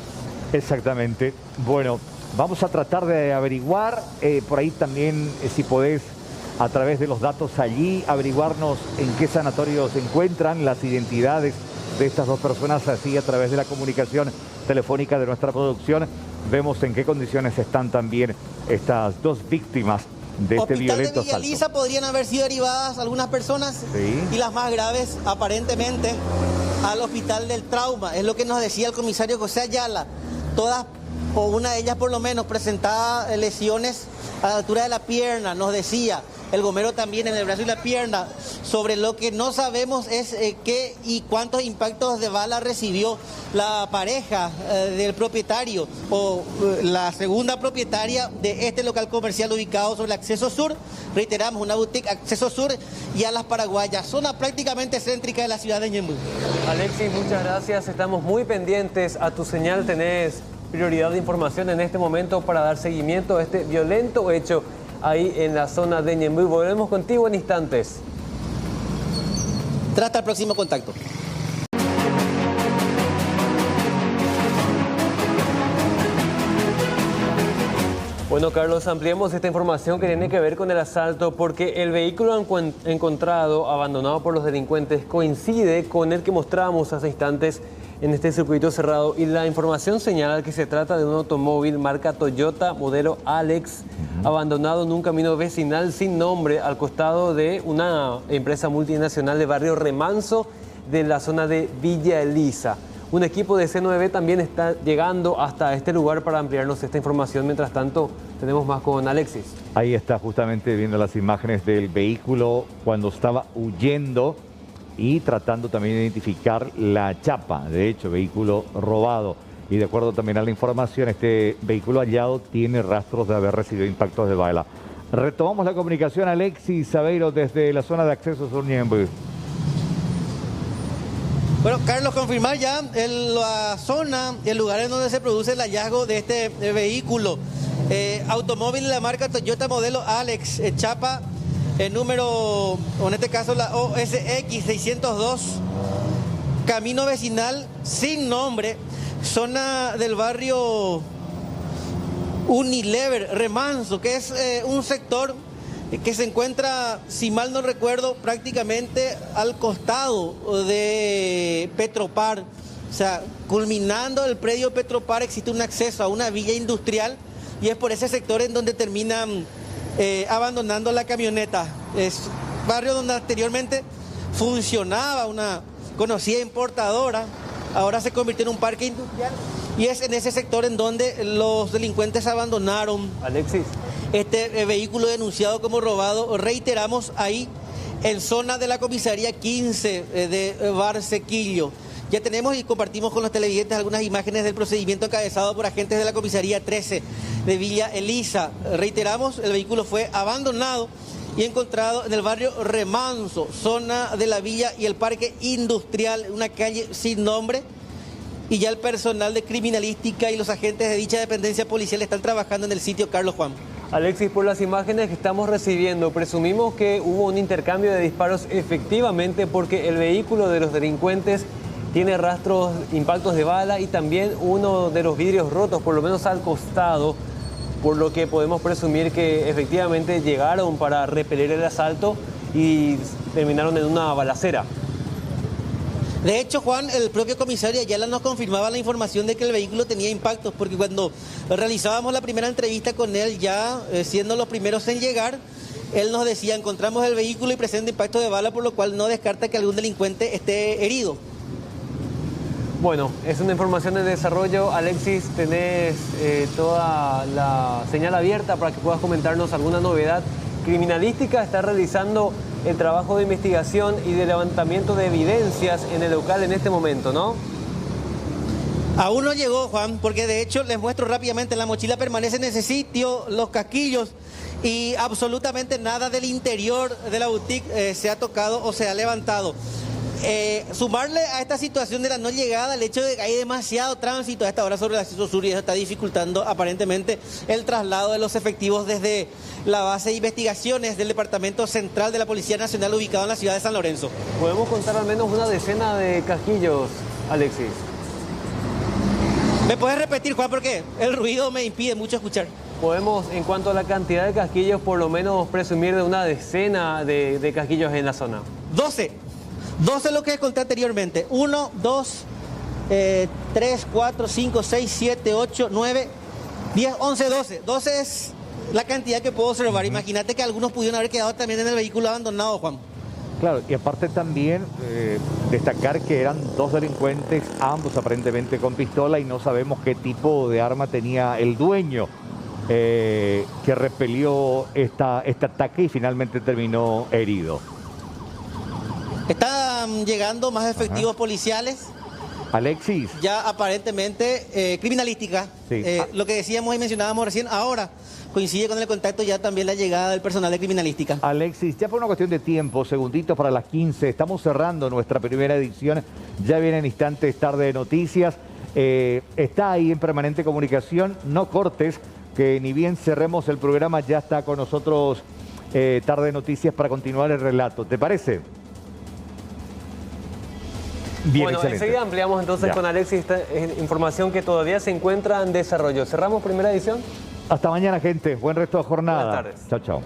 Exactamente. Bueno, vamos a tratar de averiguar, por ahí también, si podés, a través de los datos allí, averiguarnos en qué sanatorio se encuentran, las identidades de estas 2 personas, así a través de la comunicación telefónica de nuestra producción, vemos en qué condiciones están también estas 2 víctimas de este violento
Hospital de Villa Elisa
asalto.
podrían haber sido derivadas algunas personas,
Sí.
y las más graves aparentemente al Hospital del Trauma. Es lo que nos decía el comisario José Ayala. Todas, o una de ellas por lo menos, presentaba lesiones a la altura de la pierna, nos decía. El gomero también en el brazo y la pierna. Sobre lo que no sabemos es qué y cuántos impactos de bala recibió la pareja del propietario o la segunda propietaria de este local comercial ubicado sobre el Acceso Sur. Reiteramos, una boutique Acceso Sur y a Las Paraguayas, zona prácticamente céntrica de la ciudad de Ñemby.
Alexis, muchas gracias. Estamos muy pendientes a tu señal. Tenés prioridad de información en este momento para dar seguimiento a este violento hecho ahí en la zona de Ñemby. Volvemos contigo en instantes.
Hasta el próximo contacto.
Bueno, Carlos, ampliemos esta información que tiene que ver con el asalto porque el vehículo encontrado abandonado por los delincuentes coincide con el que mostrábamos hace instantes en este circuito cerrado y la información señala que se trata de un automóvil marca Toyota modelo Alex abandonado en un camino vecinal sin nombre al costado de una empresa multinacional de barrio Remanso de la zona de Villa Elisa. Un equipo de C9 también está llegando hasta este lugar para ampliarnos esta información. Mientras tanto, tenemos más con Alexis.
Ahí está justamente viendo las imágenes del vehículo cuando estaba huyendo y tratando también de identificar la chapa. De hecho, vehículo robado. Y de acuerdo también a la información, este vehículo hallado tiene rastros de haber recibido impactos de bala. Retomamos la comunicación, Alexis Sabeiro, desde la zona de Acceso Sur Ñemby.
Bueno, Carlos, confirmar ya la zona, el lugar en donde se produce el hallazgo de este vehículo. Automóvil de la marca Toyota modelo Alex, chapa, número, o en este caso la OSX 602, camino vecinal sin nombre, zona del barrio Unilever, Remanso, que es un sector que se encuentra, si mal no recuerdo, prácticamente al costado de Petropar. O sea, culminando el predio Petropar existe un acceso a una villa industrial y es por ese sector en donde terminan abandonando la camioneta. Es barrio donde anteriormente funcionaba una conocida importadora, ahora se convirtió en un parque industrial y es en ese sector en donde los delincuentes abandonaron.
Alexis.
Este vehículo denunciado como robado, reiteramos, ahí en zona de la comisaría 15 de Barsequillo. Ya tenemos y compartimos con los televidentes algunas imágenes del procedimiento encabezado por agentes de la comisaría 13 de Villa Elisa. Reiteramos, el vehículo fue abandonado y encontrado en el barrio Remanso, zona de la villa y el parque industrial, una calle sin nombre. Y ya el personal de criminalística y los agentes de dicha dependencia policial están trabajando en el sitio, Carlos Juan.
Alexis, por las imágenes que estamos recibiendo, presumimos que hubo un intercambio de disparos efectivamente porque el vehículo de los delincuentes tiene rastros, impactos de bala y también uno de los vidrios rotos, por lo menos al costado, por lo que podemos presumir que efectivamente llegaron para repeler el asalto y terminaron en una balacera.
De hecho, Juan, el propio comisario Ayala nos confirmaba la información de que el vehículo tenía impactos, porque cuando realizábamos la primera entrevista con él, ya siendo los primeros en llegar, él nos decía, encontramos el vehículo y presenta impacto de bala, por lo cual no descarta que algún delincuente esté herido.
Bueno, es una información de desarrollo. Alexis, tenés toda la señal abierta para que puedas comentarnos alguna novedad. Criminalística está realizando el trabajo de investigación y de levantamiento de evidencias en el local en este momento, ¿no?
Aún no llegó, Juan, porque de hecho les muestro rápidamente, la mochila permanece en ese sitio, los casquillos y absolutamente nada del interior de la boutique se ha tocado o se ha levantado. Sumarle a esta situación de la no llegada el hecho de que hay demasiado tránsito a esta hora sobre el acceso sur y eso está dificultando aparentemente el traslado de los efectivos desde la base de investigaciones del Departamento Central de la Policía Nacional ubicado en la ciudad de San Lorenzo.
Podemos contar al menos una decena de casquillos, Alexis.
¿Me puedes repetir, Juan, porque el ruido me impide mucho escuchar?
Podemos, en cuanto a la cantidad de casquillos, por lo menos presumir de una decena de casquillos en la zona.
12 lo que conté anteriormente. 1, 2, 3, 4, 5, 6, 7, 8, 9, 10, 11, 12. 12 es la cantidad que puedo observar. Imagínate que algunos pudieron haber quedado también en el vehículo abandonado, Juan.
Claro, y aparte también destacar que eran 2 delincuentes, ambos aparentemente con pistola, y no sabemos qué tipo de arma tenía el dueño que repelió este ataque y finalmente terminó herido.
Están llegando más efectivos policiales.
Alexis.
Ya aparentemente criminalística.
Sí.
Lo que decíamos y mencionábamos recién, ahora coincide con el contacto ya también la llegada del personal de criminalística.
Alexis, ya por una cuestión de tiempo, segunditos para las 15, estamos cerrando nuestra primera edición, ya vienen instantes Tarde de Noticias, está ahí en permanente comunicación, no cortes, que ni bien cerremos el programa, ya está con nosotros Tarde de Noticias para continuar el relato, ¿te parece? Bien,
bueno,
excelente.
enseguida ampliamos entonces
Ya.
con Alexis esta información que todavía se encuentra en desarrollo. ¿Cerramos primera edición?
Hasta mañana, gente. Buen resto de jornada.
Buenas tardes.
Chao, chao.